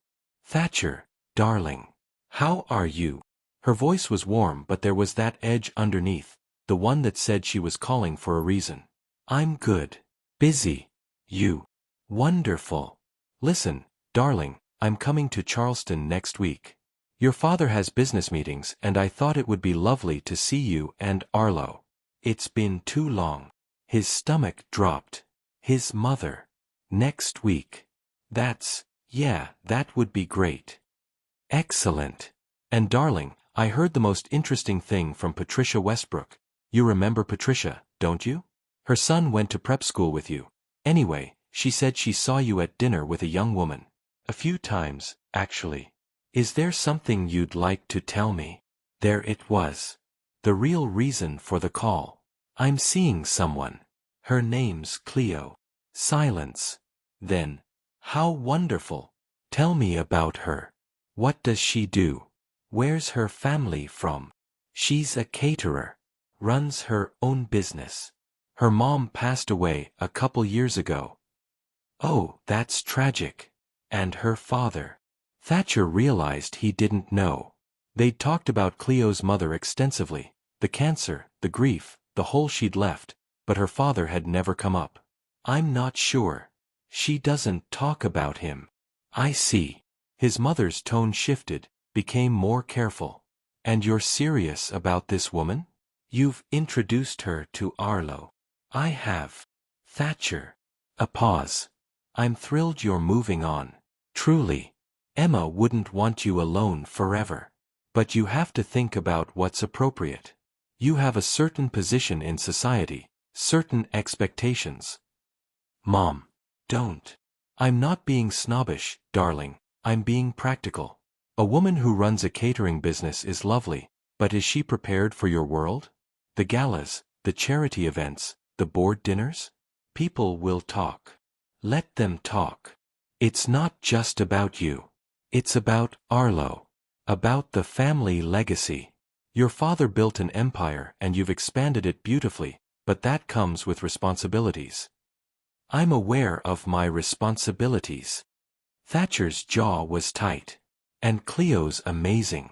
Thatcher, darling. How are you? Her voice was warm but there was that edge underneath, the one that said she was calling for a reason. I'm good. Busy. You. Wonderful. Listen, darling, I'm coming to Charleston next week. Your father has business meetings and I thought it would be lovely to see you and Arlo. It's been too long. His stomach dropped. His mother. Next week. Yeah, that would be great. Excellent. And darling, I heard the most interesting thing from Patricia Westbrook. You remember Patricia, don't you? Her son went to prep school with you. Anyway, she said she saw you at dinner with a young woman. A few times, actually. Is there something you'd like to tell me? There it was. The real reason for the call. I'm seeing someone. Her name's Cleo. Silence. Then, how wonderful. Tell me about her. What does she do? Where's her family from? She's a caterer. Runs her own business. Her mom passed away a couple years ago. Oh, that's tragic. And her father. Thatcher realized he didn't know. They'd talked about Cleo's mother extensively, the cancer, the grief, the hole she'd left, but her father had never come up. I'm not sure. She doesn't talk about him. I see. His mother's tone shifted, became more careful. And you're serious about this woman? You've introduced her to Arlo. I have. Thatcher. A pause. I'm thrilled you're moving on. Truly. Emma wouldn't want you alone forever. But you have to think about what's appropriate. You have a certain position in society, certain expectations. Mom. Don't. I'm not being snobbish, darling, I'm being practical. A woman who runs a catering business is lovely, but is she prepared for your world? The galas, the charity events, the board dinners? People will talk. Let them talk. It's not just about you. It's about Arlo. About the family legacy. Your father built an empire and you've expanded it beautifully, but that comes with responsibilities. I'm aware of my responsibilities. Thatcher's jaw was tight. And Cleo's amazing.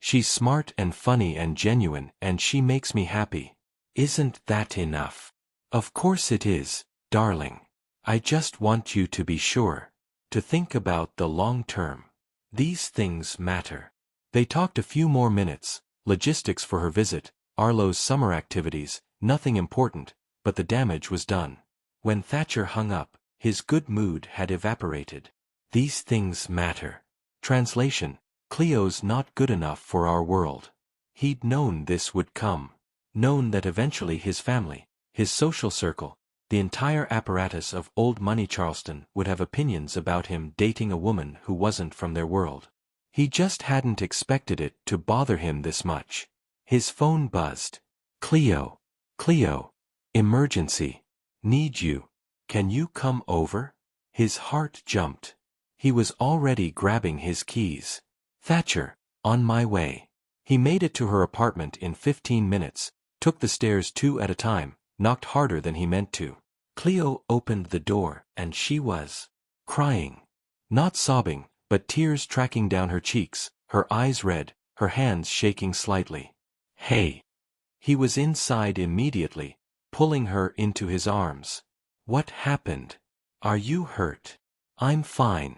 She's smart and funny and genuine and she makes me happy. Isn't that enough? Of course it is, darling. I just want you to be sure. To think about the long term. These things matter. They talked a few more minutes, logistics for her visit, Arlo's summer activities, nothing important, but the damage was done. When Thatcher hung up, his good mood had evaporated. These things matter. Translation, Cleo's not good enough for our world. He'd known this would come. Known that eventually his family, his social circle, the entire apparatus of old money Charleston would have opinions about him dating a woman who wasn't from their world. He just hadn't expected it to bother him this much. His phone buzzed. Cleo. Cleo. Emergency. Need you. Can you come over? His heart jumped. He was already grabbing his keys. Thatcher. On my way. He made it to her apartment in 15 minutes, took the stairs 2 at a time, knocked harder than he meant to. Cleo opened the door and she was crying. Not sobbing, but tears tracking down her cheeks, her eyes red, her hands shaking slightly. Hey. He was inside immediately, pulling her into his arms. What happened? Are you hurt? I'm fine.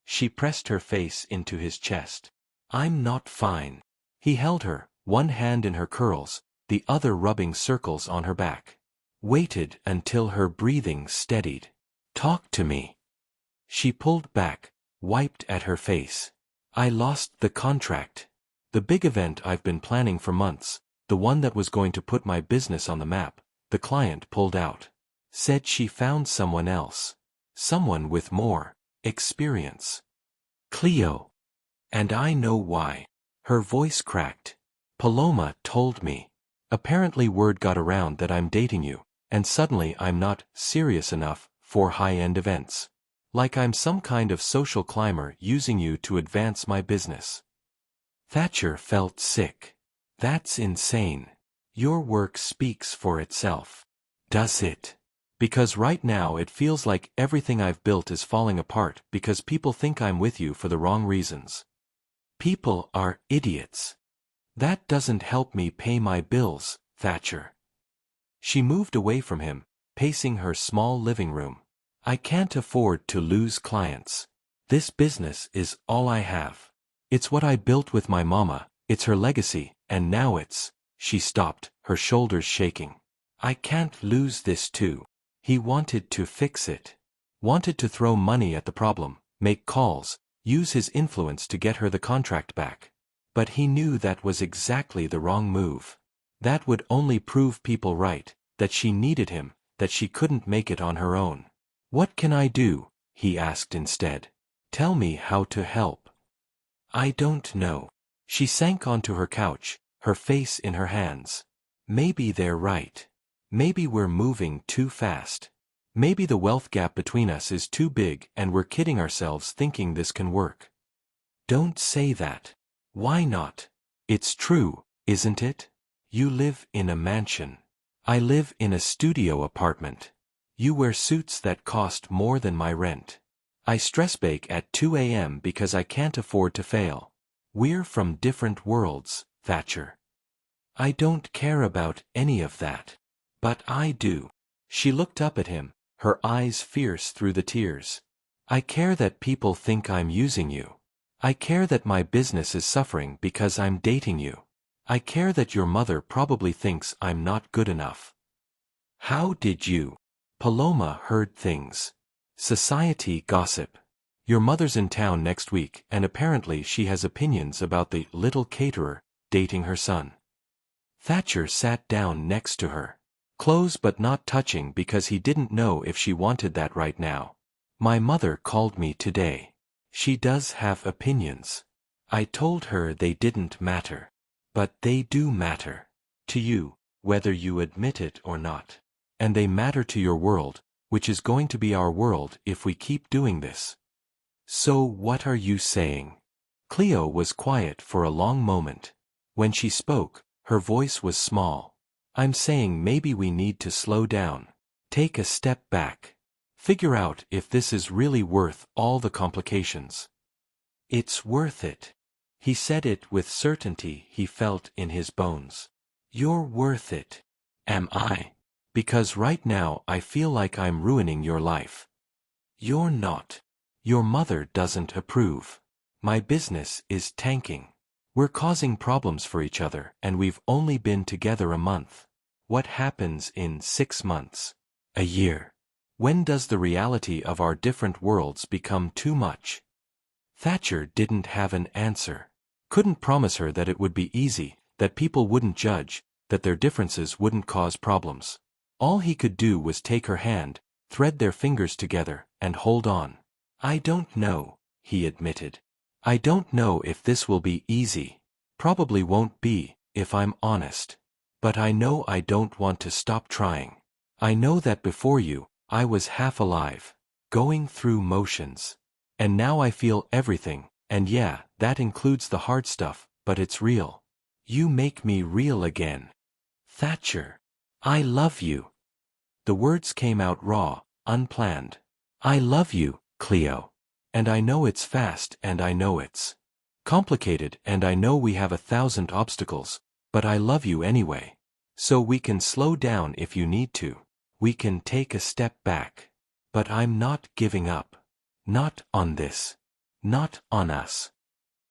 She pressed her face into his chest. I'm not fine. He held her, one hand in her curls, the other rubbing circles on her back. Waited until her breathing steadied. Talk to me. She pulled back, wiped at her face. I lost the contract. The big event I've been planning for months, the one that was going to put my business on the map, the client pulled out. Said she found someone else. Someone with more experience. Cleo. And I know why. Her voice cracked. Paloma told me. Apparently word got around that I'm dating you, and suddenly I'm not serious enough for high-end events. Like I'm some kind of social climber using you to advance my business. Thatcher felt sick. That's insane. Your work speaks for itself. Does it? Because right now it feels like everything I've built is falling apart because people think I'm with you for the wrong reasons. People are idiots. That doesn't help me pay my bills, Thatcher. She moved away from him, pacing her small living room. I can't afford to lose clients. This business is all I have. It's what I built with my mama, it's her legacy, and now it's... She stopped, her shoulders shaking. I can't lose this too. He wanted to fix it. Wanted to throw money at the problem, make calls, use his influence to get her the contract back. But he knew that was exactly the wrong move. That would only prove people right, that she needed him, that she couldn't make it on her own. What can I do? He asked instead. Tell me how to help. I don't know. She sank onto her couch, her face in her hands. Maybe they're right. Maybe we're moving too fast. Maybe the wealth gap between us is too big and we're kidding ourselves thinking this can work. Don't say that. Why not? It's true, isn't it? You live in a mansion. I live in a studio apartment. You wear suits that cost more than my rent. I stress bake at 2 a.m. because I can't afford to fail. We're from different worlds, Thatcher. I don't care about any of that. But I do. She looked up at him, her eyes fierce through the tears. I care that people think I'm using you. I care that my business is suffering because I'm dating you. I care that your mother probably thinks I'm not good enough. How did you? Paloma heard things. Society gossip. Your mother's in town next week and apparently she has opinions about the little caterer dating her son. Thatcher sat down next to her. Close but not touching because he didn't know if she wanted that right now. My mother called me today. She does have opinions. I told her they didn't matter. But they do matter. To you, whether you admit it or not. And they matter to your world, which is going to be our world if we keep doing this. So what are you saying? Cleo was quiet for a long moment. When she spoke, her voice was small. I'm saying maybe we need to slow down. Take a step back. Figure out if this is really worth all the complications. It's worth it. He said it with certainty he felt in his bones. You're worth it. Am I? Because right now I feel like I'm ruining your life. You're not. Your mother doesn't approve. My business is tanking. We're causing problems for each other and we've only been together a month. What happens in 6 months? A year? When does the reality of our different worlds become too much? Thatcher didn't have an answer. Couldn't promise her that it would be easy, that people wouldn't judge, that their differences wouldn't cause problems. All he could do was take her hand, thread their fingers together, and hold on. I don't know, he admitted. I don't know if this will be easy. Probably won't be, if I'm honest. But I know I don't want to stop trying. I know that before you, I was half alive, going through motions. And now I feel everything, and yeah, that includes the hard stuff, but it's real. You make me real again. Thatcher. I love you. The words came out raw, unplanned. I love you, Cleo. And I know it's fast and I know it's complicated and I know we have 1,000 obstacles, but I love you anyway. So we can slow down if you need to. We can take a step back. But I'm not giving up. Not on this. Not on us.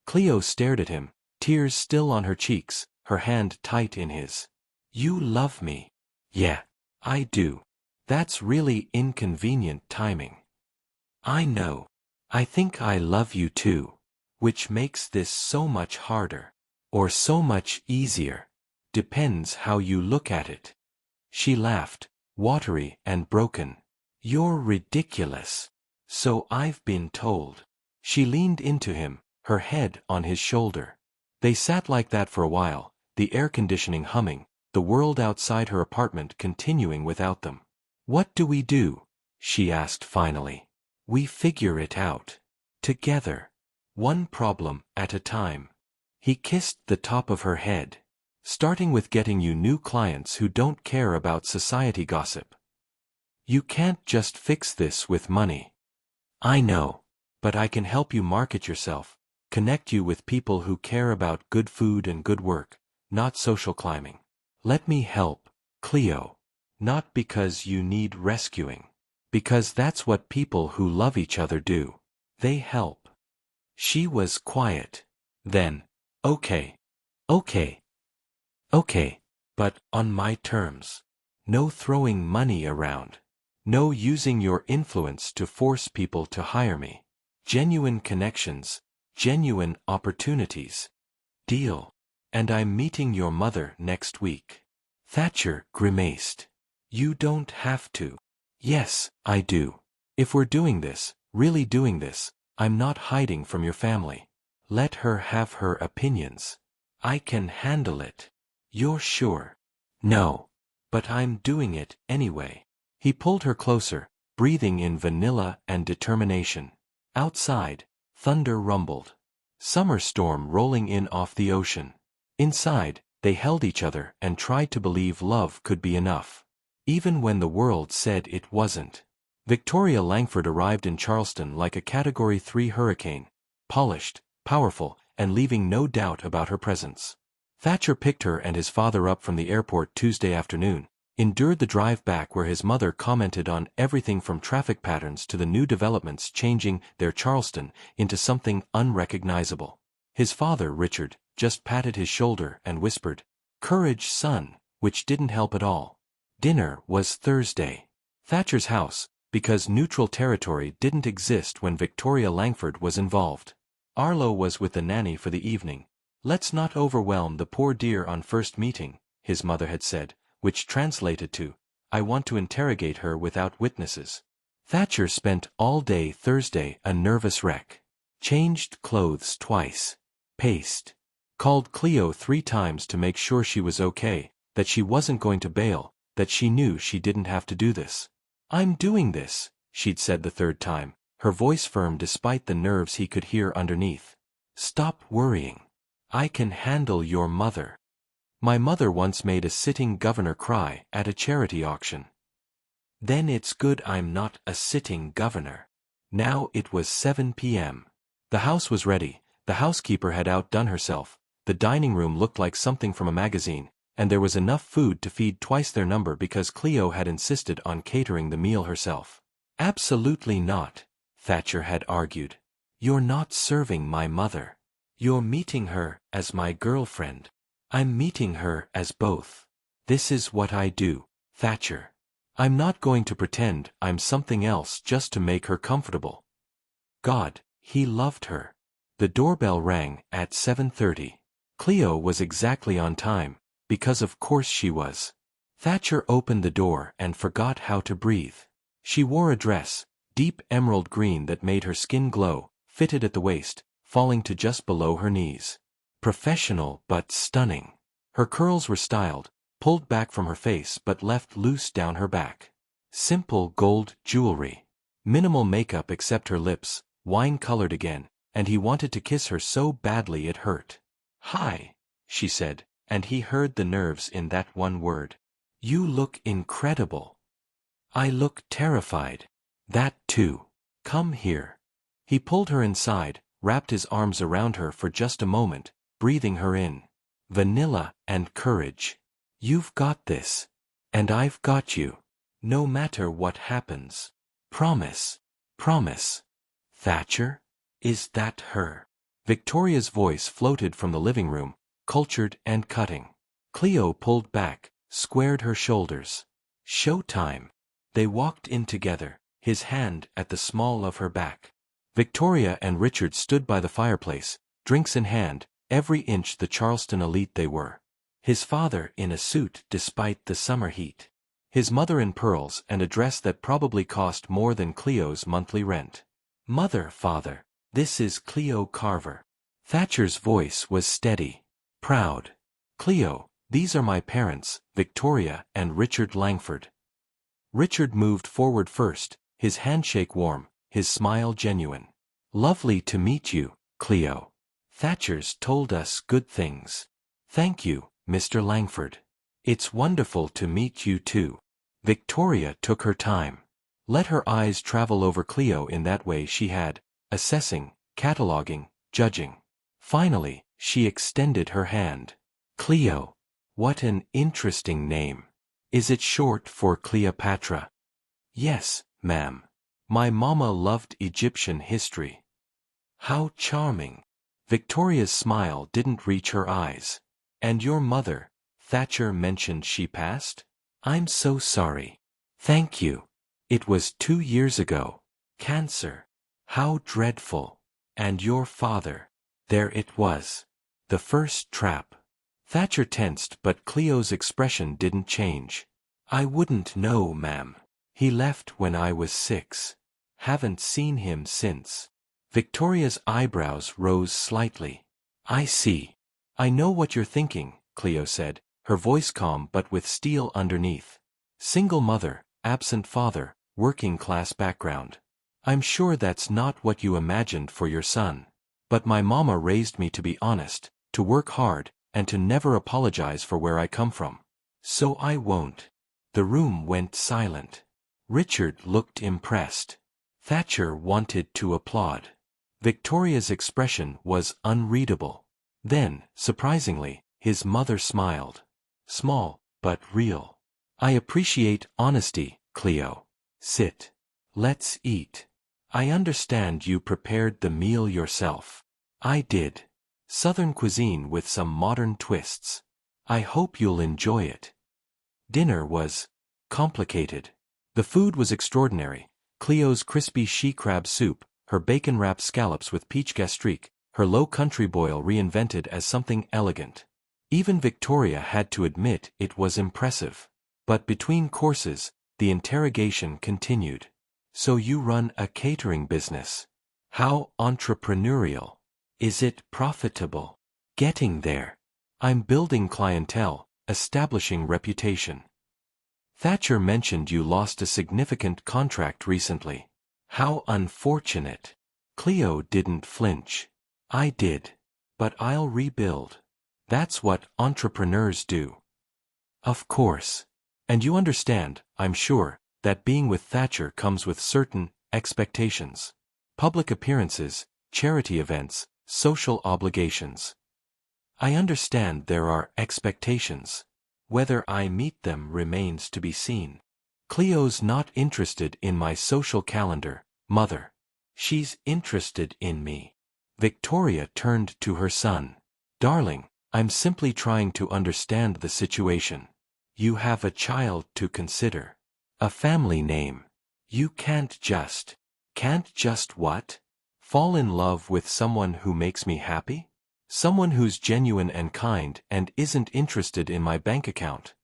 Cleo stared at him, tears still on her cheeks, her hand tight in his. You love me. Yeah, I do. That's really inconvenient timing. I know. I think I love you too. Which makes this so much harder. Or so much easier. Depends how you look at it. She laughed, watery and broken. You're ridiculous. So I've been told. She leaned into him, her head on his shoulder. They sat like that for a while, the air conditioning humming, the world outside her apartment continuing without them. What do we do? She asked finally. We figure it out. Together. One problem at a time. He kissed the top of her head. Starting with getting you new clients who don't care about society gossip. You can't just fix this with money. I know. But I can help you market yourself, connect you with people who care about good food and good work, not social climbing. Let me help, Cleo. Not because you need rescuing. Because that's what people who love each other do. They help. She was quiet. Then, okay. Okay. Okay. But on my terms. No throwing money around. No using your influence to force people to hire me. Genuine connections. Genuine opportunities. Deal. And I'm meeting your mother next week. Thatcher grimaced. You don't have to. Yes, I do. If we're doing this, really doing this, I'm not hiding from your family. Let her have her opinions. I can handle it. You're sure? No. But I'm doing it anyway. He pulled her closer, breathing in vanilla and determination. Outside, thunder rumbled. Summer storm rolling in off the ocean. Inside, they held each other and tried to believe love could be enough. Even when the world said it wasn't. Victoria Langford arrived in Charleston like a Category 3 hurricane, polished, powerful, and leaving no doubt about her presence. Thatcher picked her and his father up from the airport Tuesday afternoon, endured the drive back where his mother commented on everything from traffic patterns to the new developments changing their Charleston into something unrecognizable. His father, Richard, just patted his shoulder and whispered, "Courage, son," which didn't help at all. Dinner was Thursday. Thatcher's house, because neutral territory didn't exist when Victoria Langford was involved. Arlo was with the nanny for the evening. "Let's not overwhelm the poor dear on first meeting," his mother had said, which translated to, "I want to interrogate her without witnesses." Thatcher spent all day Thursday a nervous wreck. Changed clothes twice. Paced. Called Cleo 3 times to make sure she was okay, that she wasn't going to bail, that she knew she didn't have to do this. "I'm doing this," she'd said the 3rd time, her voice firm despite the nerves he could hear underneath. "Stop worrying. I can handle your mother. My mother once made a sitting governor cry at a charity auction. Then it's good I'm not a sitting governor." Now it was 7 p.m. The house was ready, the housekeeper had outdone herself, the dining room looked like something from a magazine, and there was enough food to feed twice their number because Cleo had insisted on catering the meal herself. "Absolutely not," Thatcher had argued. "You're not serving my mother. You're meeting her as my girlfriend. I'm meeting her as both. This is what I do, Thatcher. I'm not going to pretend I'm something else just to make her comfortable." God, he loved her. The doorbell rang at 7:30. Cleo was exactly on time, because of course she was. Thatcher opened the door and forgot how to breathe. She wore a dress, deep emerald green that made her skin glow, fitted at the waist, falling to just below her knees. Professional but stunning. Her curls were styled, pulled back from her face but left loose down her back. Simple gold jewelry. Minimal makeup except her lips, wine-colored again, and he wanted to kiss her so badly it hurt. "Hi," she said, and he heard the nerves in that one word. "You look incredible." "I look terrified." "That too. Come here." He pulled her inside, wrapped his arms around her for just a moment, breathing her in. "Vanilla and courage. You've got this. And I've got you. No matter what happens. Promise. Promise." "Thatcher? Is that her?" Victoria's voice floated from the living room, cultured and cutting. Cleo pulled back, squared her shoulders. "Showtime." They walked in together, his hand at the small of her back. Victoria and Richard stood by the fireplace, drinks in hand, every inch the Charleston elite they were. His father in a suit despite the summer heat. His mother in pearls and a dress that probably cost more than Cleo's monthly rent. "Mother, father, this is Cleo Carver." Thatcher's voice was steady, proud. "Cleo, these are my parents, Victoria and Richard Langford." Richard moved forward first, his handshake warm, his smile genuine. "Lovely to meet you, Cleo. Thatcher's told us good things." "Thank you, Mr. Langford. It's wonderful to meet you too." Victoria took her time. Let her eyes travel over Cleo in that way she had, assessing, cataloging, judging. Finally, she extended her hand. "Cleo." What an interesting name. Is it short for Cleopatra? Yes, ma'am. My mama loved Egyptian history. How charming. Victoria's smile didn't reach her eyes. And your mother, Thatcher mentioned she passed? I'm so sorry. Thank you. It was 2 years ago. Cancer. How dreadful. And your father. There it was. The first trap. Thatcher tensed, but Cleo's expression didn't change. I wouldn't know, ma'am. He left when I was 6. Haven't seen him since. Victoria's eyebrows rose slightly. I see. I know what you're thinking, Cleo said, her voice calm but with steel underneath. Single mother, absent father, working-class background. I'm sure that's not what you imagined for your son. But my mama raised me to be honest, to work hard, and to never apologize for where I come from. So I won't. The room went silent. Richard looked impressed. Thatcher wanted to applaud. Victoria's expression was unreadable. Then, surprisingly, his mother smiled. Small, but real. I appreciate honesty, Cleo. Sit. Let's eat. I understand you prepared the meal yourself. I did. Southern cuisine with some modern twists. I hope you'll enjoy it. Dinner was complicated. The food was extraordinary. Cleo's crispy she-crab soup, her bacon-wrapped scallops with peach gastrique, her low country boil reinvented as something elegant. Even Victoria had to admit it was impressive. But between courses, the interrogation continued. So you run a catering business. How entrepreneurial. Is it profitable? Getting there. I'm building clientele, establishing reputation. Thatcher mentioned you lost a significant contract recently. How unfortunate. Cleo didn't flinch. I did. But I'll rebuild. That's what entrepreneurs do. Of course. And you understand, I'm sure, that being with Thatcher comes with certain expectations. Public appearances, charity events, social obligations. I understand there are expectations. Whether I meet them remains to be seen. Cleo's not interested in my social calendar, mother. She's interested in me. Victoria turned to her son. Darling, I'm simply trying to understand the situation. You have a child to consider. A family name. You can't just what? Fall in love with someone who makes me happy? Someone who's genuine and kind and isn't interested in my bank account.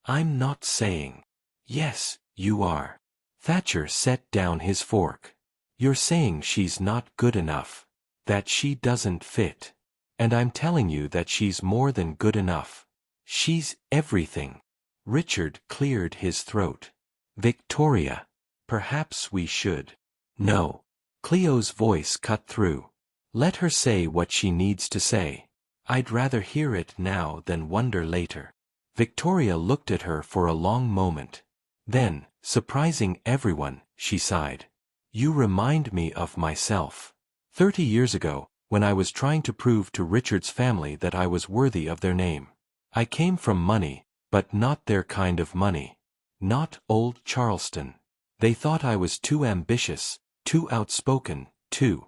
I'm not saying. Yes, you are. Thatcher set down his fork. You're saying she's not good enough. That she doesn't fit. And I'm telling you that she's more than good enough. She's everything. Richard cleared his throat. Victoria. Perhaps we should. No. Cleo's voice cut through. Let her say what she needs to say. I'd rather hear it now than wonder later. Victoria looked at her for a long moment. Then, surprising everyone, she sighed. You remind me of myself. 30 years ago, when I was trying to prove to Richard's family that I was worthy of their name. I came from money, but not their kind of money. Not old Charleston. They thought I was too ambitious, too outspoken, too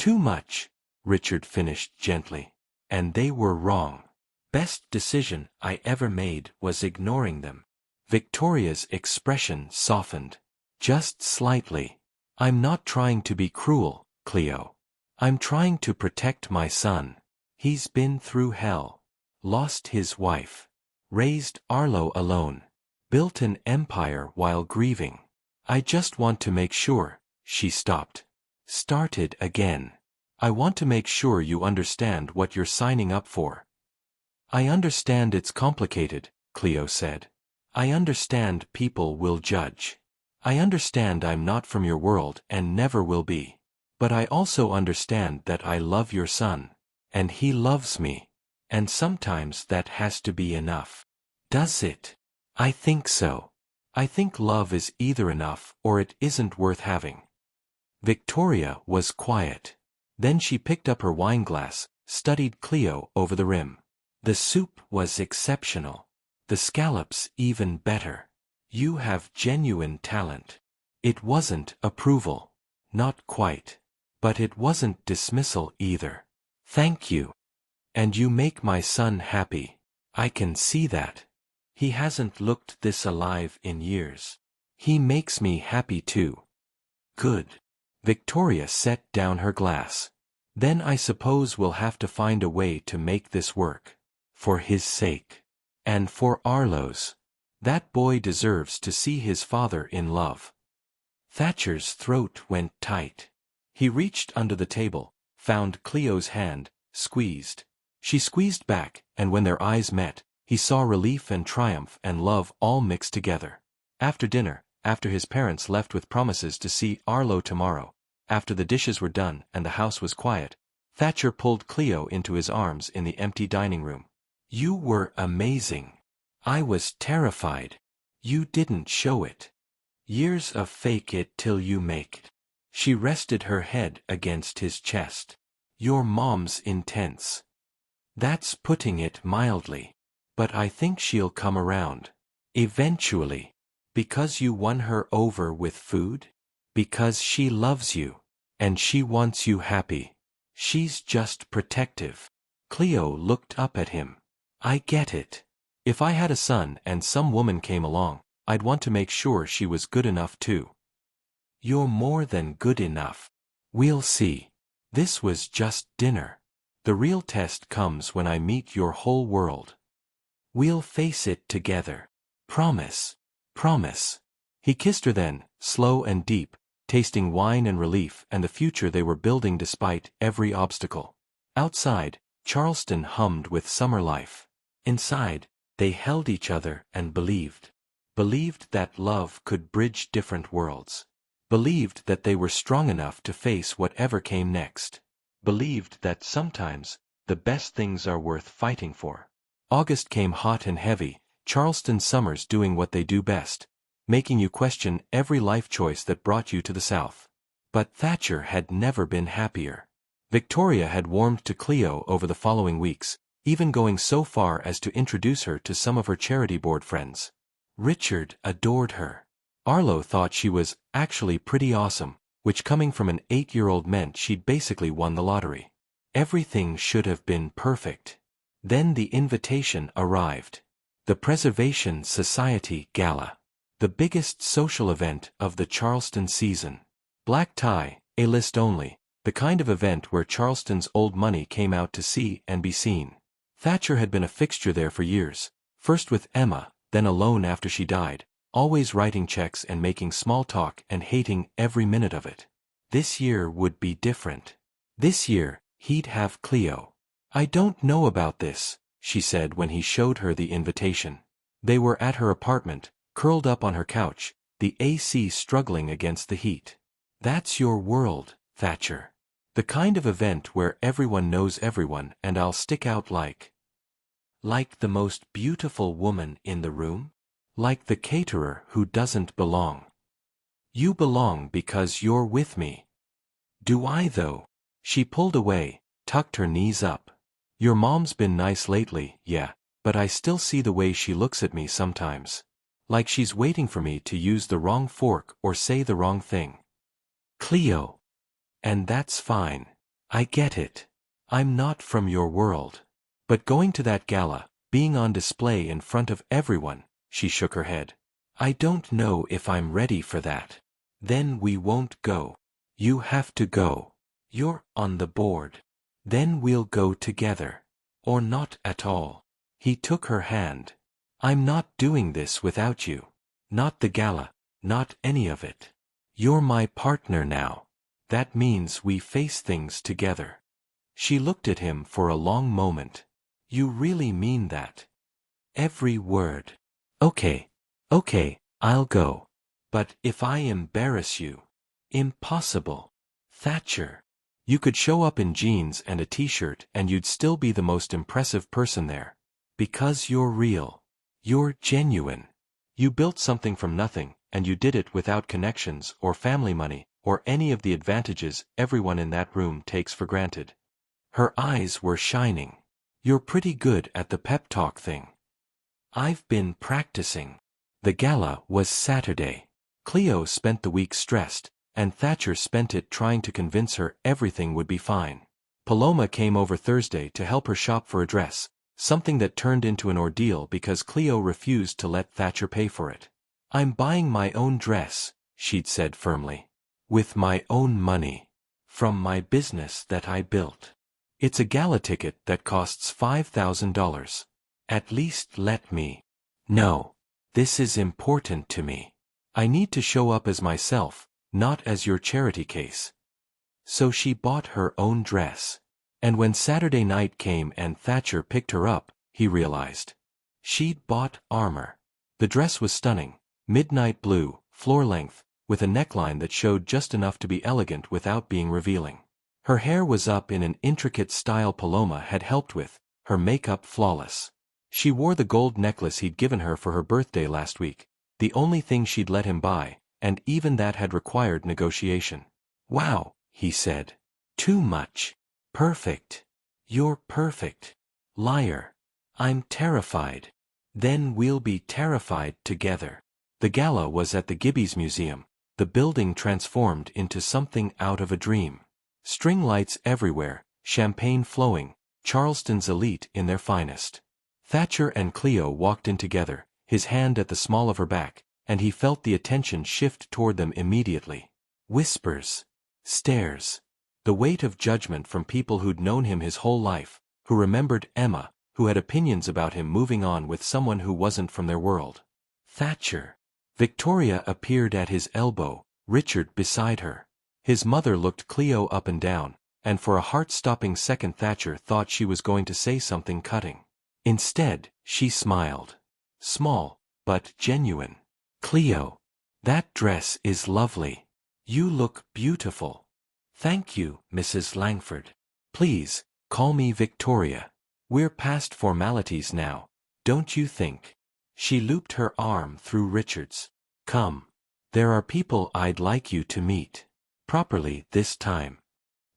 much, Richard finished gently. And they were wrong. Best decision I ever made was ignoring them. Victoria's expression softened. Just slightly. I'm not trying to be cruel, Cleo. I'm trying to protect my son. He's been through hell. Lost his wife. Raised Arlo alone. Built an empire while grieving. I just want to make sure. She stopped. Started again. I want to make sure you understand what you're signing up for. I understand it's complicated, Cleo said. I understand people will judge. I understand I'm not from your world and never will be. But I also understand that I love your son. And he loves me. And sometimes that has to be enough. Does it? I think so. I think love is either enough or it isn't worth having. Victoria was quiet. Then she picked up her wineglass, studied Cleo over the rim. The soup was exceptional. The scallops even better. You have genuine talent. It wasn't approval. Not quite. But it wasn't dismissal either. Thank you. And you make my son happy. I can see that. He hasn't looked this alive in years. He makes me happy too. Good. Victoria set down her glass. Then I suppose we'll have to find a way to make this work. For his sake. And for Arlo's. That boy deserves to see his father in love. Thatcher's throat went tight. He reached under the table, found Cleo's hand, squeezed. She squeezed back, and when their eyes met, he saw relief and triumph and love all mixed together. After dinner, after his parents left with promises to see Arlo tomorrow, after the dishes were done and the house was quiet, Thatcher pulled Cleo into his arms in the empty dining room. You were amazing. I was terrified. You didn't show it. Years of fake it till you make it. She rested her head against his chest. Your mom's intense. That's putting it mildly. But I think she'll come around. Eventually. Because you won her over with food? Because she loves you. And she wants you happy. She's just protective. Cleo looked up at him. I get it. If I had a son and some woman came along, I'd want to make sure she was good enough too. You're more than good enough. We'll see. This was just dinner. The real test comes when I meet your whole world. We'll face it together. Promise. Promise. He kissed her then, slow and deep, tasting wine and relief and the future they were building despite every obstacle. Outside, Charleston hummed with summer life. Inside, they held each other and believed. Believed that love could bridge different worlds. Believed that they were strong enough to face whatever came next. Believed that sometimes, the best things are worth fighting for. August came hot and heavy, Charleston summers doing what they do best, making you question every life choice that brought you to the South. But Thatcher had never been happier. Victoria had warmed to Cleo over the following weeks, even going so far as to introduce her to some of her charity board friends. Richard adored her. Arlo thought she was actually pretty awesome, which coming from an 8-year-old meant she'd basically won the lottery. Everything should have been perfect. Then the invitation arrived. The Preservation Society Gala. The biggest social event of the Charleston season. Black tie, A-list only, the kind of event where Charleston's old money came out to see and be seen. Thatcher had been a fixture there for years, first with Emma, then alone after she died, always writing checks and making small talk and hating every minute of it. This year would be different. This year, he'd have Cleo. I don't know about this, she said when he showed her the invitation. They were at her apartment, curled up on her couch, the AC struggling against the heat. That's your world, Thatcher. The kind of event where everyone knows everyone and I'll stick out like the most beautiful woman in the room? Like the caterer who doesn't belong. You belong because you're with me. Do I though? She pulled away, tucked her knees up. Your mom's been nice lately, yeah, but I still see the way she looks at me sometimes. Like she's waiting for me to use the wrong fork or say the wrong thing. Cleo. And that's fine. I get it. I'm not from your world. But going to that gala, being on display in front of everyone, she shook her head. I don't know if I'm ready for that. Then we won't go. You have to go. You're on the board. Then we'll go together. Or not at all. He took her hand. I'm not doing this without you. Not the gala, not any of it. You're my partner now. That means we face things together. She looked at him for a long moment. You really mean that? Every word. Okay, I'll go. But if I embarrass you? Impossible. Thatcher. You could show up in jeans and a t-shirt and you'd still be the most impressive person there. Because you're real. You're genuine. You built something from nothing, and you did it without connections or family money or any of the advantages everyone in that room takes for granted. Her eyes were shining. You're pretty good at the pep talk thing. I've been practicing. The gala was Saturday. Cleo spent the week stressed, and Thatcher spent it trying to convince her everything would be fine. Paloma came over Thursday to help her shop for a dress, something that turned into an ordeal because Cleo refused to let Thatcher pay for it. I'm buying my own dress, she'd said firmly. With my own money. From my business that I built. It's a gala ticket that costs $5,000. At least let me. No. This is important to me. I need to show up as myself, not as your charity case. So she bought her own dress. And when Saturday night came and Thatcher picked her up, he realized. She'd bought armor. The dress was stunning, midnight blue, floor length, with a neckline that showed just enough to be elegant without being revealing. Her hair was up in an intricate style Paloma had helped with, her makeup flawless. She wore the gold necklace he'd given her for her birthday last week, the only thing she'd let him buy, and even that had required negotiation. Wow, he said. Too much. Perfect. You're perfect. Liar. I'm terrified. Then we'll be terrified together. The gala was at the Gibbies Museum, the building transformed into something out of a dream. String lights everywhere, champagne flowing, Charleston's elite in their finest. Thatcher and Cleo walked in together, his hand at the small of her back, and he felt the attention shift toward them immediately. Whispers. Stares. The weight of judgment from people who'd known him his whole life, who remembered Emma, who had opinions about him moving on with someone who wasn't from their world. Thatcher. Victoria appeared at his elbow, Richard beside her. His mother looked Cleo up and down, and for a heart-stopping second Thatcher thought she was going to say something cutting. Instead, she smiled. Small, but genuine. Cleo. That dress is lovely. You look beautiful. Thank you, Mrs. Langford. Please, call me Victoria. We're past formalities now, don't you think? She looped her arm through Richard's. Come. There are people I'd like you to meet. Properly this time.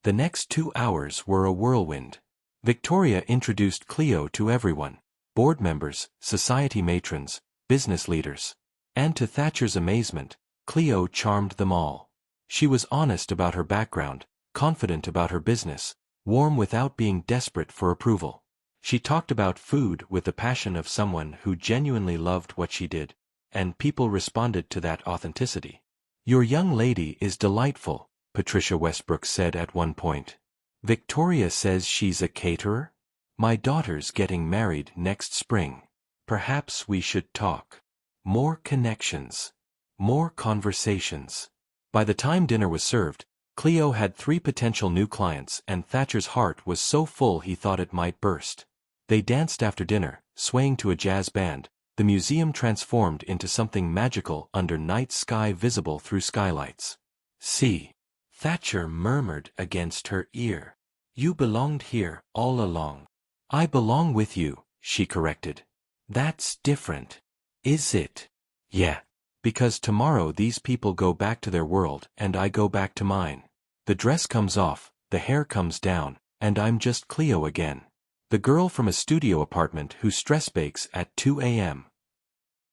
The next 2 hours were a whirlwind. Victoria introduced Cleo to everyone, board members, society matrons, business leaders. And to Thatcher's amazement, Cleo charmed them all. She was honest about her background, confident about her business, warm without being desperate for approval. She talked about food with the passion of someone who genuinely loved what she did, and people responded to that authenticity. Your young lady is delightful, Patricia Westbrook said at one point. Victoria says she's a caterer? My daughter's getting married next spring. Perhaps we should talk. More connections. More conversations. By the time dinner was served, Cleo had 3 potential new clients and Thatcher's heart was so full he thought it might burst. They danced after dinner, swaying to a jazz band. The museum transformed into something magical under night sky visible through skylights. See. Thatcher murmured against her ear. You belonged here all along. I belong with you, she corrected. That's different. Is it? Yeah. Because tomorrow these people go back to their world and I go back to mine. The dress comes off, the hair comes down, and I'm just Cleo again. The girl from a studio apartment who stress bakes at 2 a.m.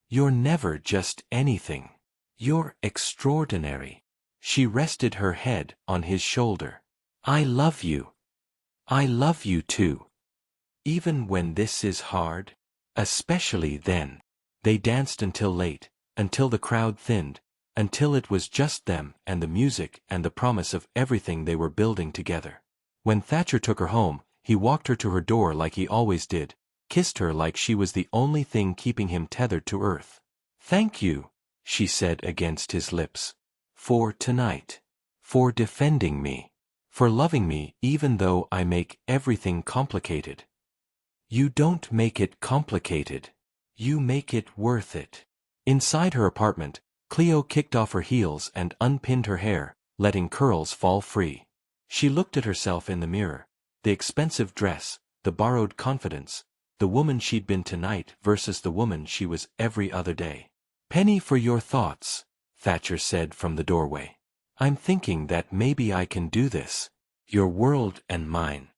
You're never just anything. You're extraordinary. She rested her head on his shoulder. I love you. I love you too. Even when this is hard? Especially then. They danced until late, until the crowd thinned, until it was just them and the music and the promise of everything they were building together. When Thatcher took her home, he walked her to her door like he always did, kissed her like she was the only thing keeping him tethered to earth. Thank you, she said against his lips. For tonight. For defending me. For loving me even though I make everything complicated. You don't make it complicated. You make it worth it. Inside her apartment, Cleo kicked off her heels and unpinned her hair, letting curls fall free. She looked at herself in the mirror. The expensive dress, the borrowed confidence, the woman she'd been tonight versus the woman she was every other day. Penny for your thoughts, Thatcher said from the doorway. I'm thinking that maybe I can do this. Your world and mine.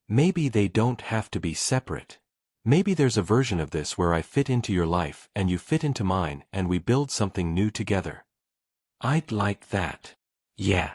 Maybe they don't have to be separate. Maybe there's a version of this where I fit into your life and you fit into mine and we build something new together. I'd like that. Yeah.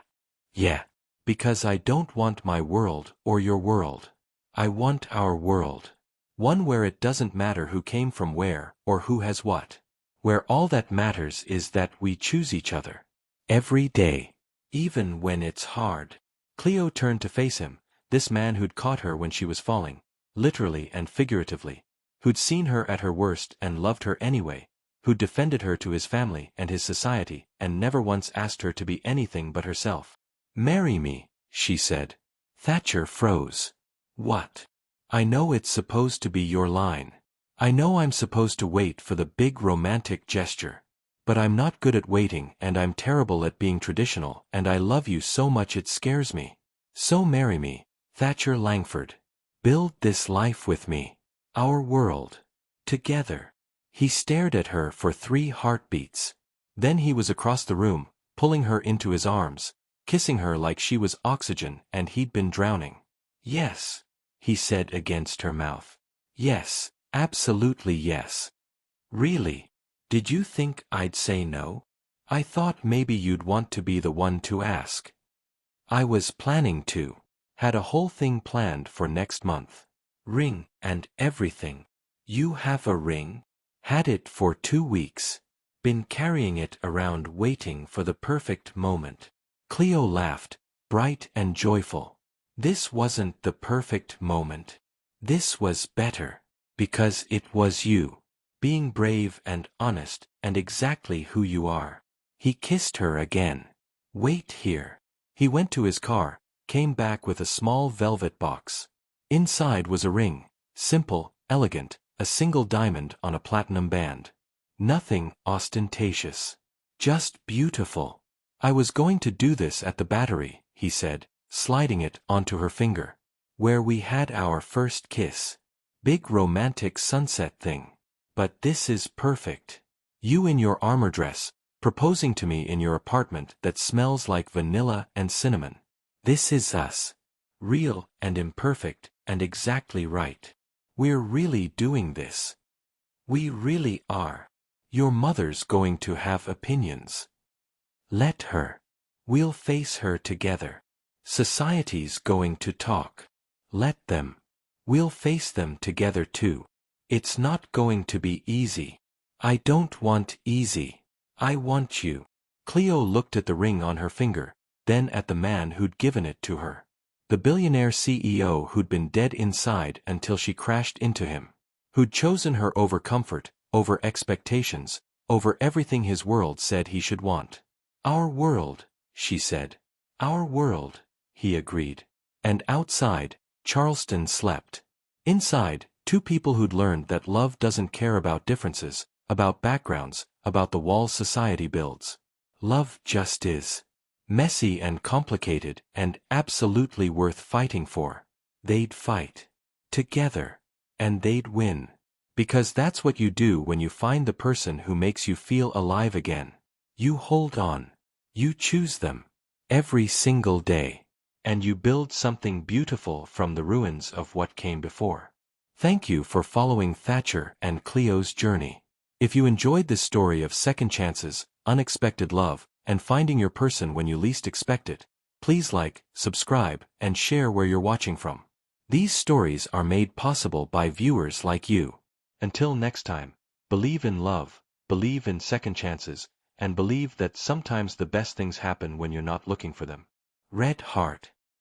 Yeah. Because I don't want my world or your world. I want our world. One where it doesn't matter who came from where or who has what. Where all that matters is that we choose each other. Every day. Even when it's hard. Cleo turned to face him, this man who'd caught her when she was falling, literally and figuratively, who'd seen her at her worst and loved her anyway, who'd defended her to his family and his society and never once asked her to be anything but herself. "Marry me," she said. Thatcher froze. "What?" "I know it's supposed to be your line. I know I'm supposed to wait for the big romantic gesture. But I'm not good at waiting and I'm terrible at being traditional and I love you so much it scares me. So marry me, Thatcher Langford. Build this life with me. Our world. Together." He stared at her for 3 heartbeats. Then he was across the room, pulling her into his arms, kissing her like she was oxygen and he'd been drowning. "Yes," he said against her mouth. "Yes, absolutely yes." "Really? Did you think I'd say no? I thought maybe you'd want to be the one to ask." "I was planning to. Had a whole thing planned for next month. Ring and everything." "You have a ring?" "Had it for 2 weeks. Been carrying it around waiting for the perfect moment." Cleo laughed, bright and joyful. This wasn't the perfect moment. This was better. Because it was you. Being brave and honest and exactly who you are. He kissed her again. "Wait here." He went to his car, came back with a small velvet box. Inside was a ring, simple, elegant, a single diamond on a platinum band. Nothing ostentatious. Just beautiful. "I was going to do this at the Battery," he said, sliding it onto her finger. "Where we had our first kiss. Big romantic sunset thing. But this is perfect. You in your armor dress, proposing to me in your apartment that smells like vanilla and cinnamon. This is us. Real and imperfect and exactly right. We're really doing this. We really are. Your mother's going to have opinions. Let her. We'll face her together. Society's going to talk. Let them. We'll face them together too. It's not going to be easy. I don't want easy. I want you." Cleo looked at the ring on her finger, then at the man who'd given it to her. The billionaire CEO who'd been dead inside until she crashed into him. Who'd chosen her over comfort, over expectations, over everything his world said he should want. "Our world," she said. "Our world," he agreed. And outside, Charleston slept. Inside, 2 people who'd learned that love doesn't care about differences, about backgrounds, about the walls society builds. Love just is. Messy and complicated and absolutely worth fighting for. They'd fight. Together. And they'd win. Because that's what you do when you find the person who makes you feel alive again. You hold on. You choose them. Every single day. And you build something beautiful from the ruins of what came before. Thank you for following Thatcher and Cleo's journey. If you enjoyed this story of second chances, unexpected love, and finding your person when you least expect it, please like, subscribe, and share where you're watching from. These stories are made possible by viewers like you. Until next time, believe in love, believe in second chances, and believe that sometimes the best things happen when you're not looking for them. Red Heart.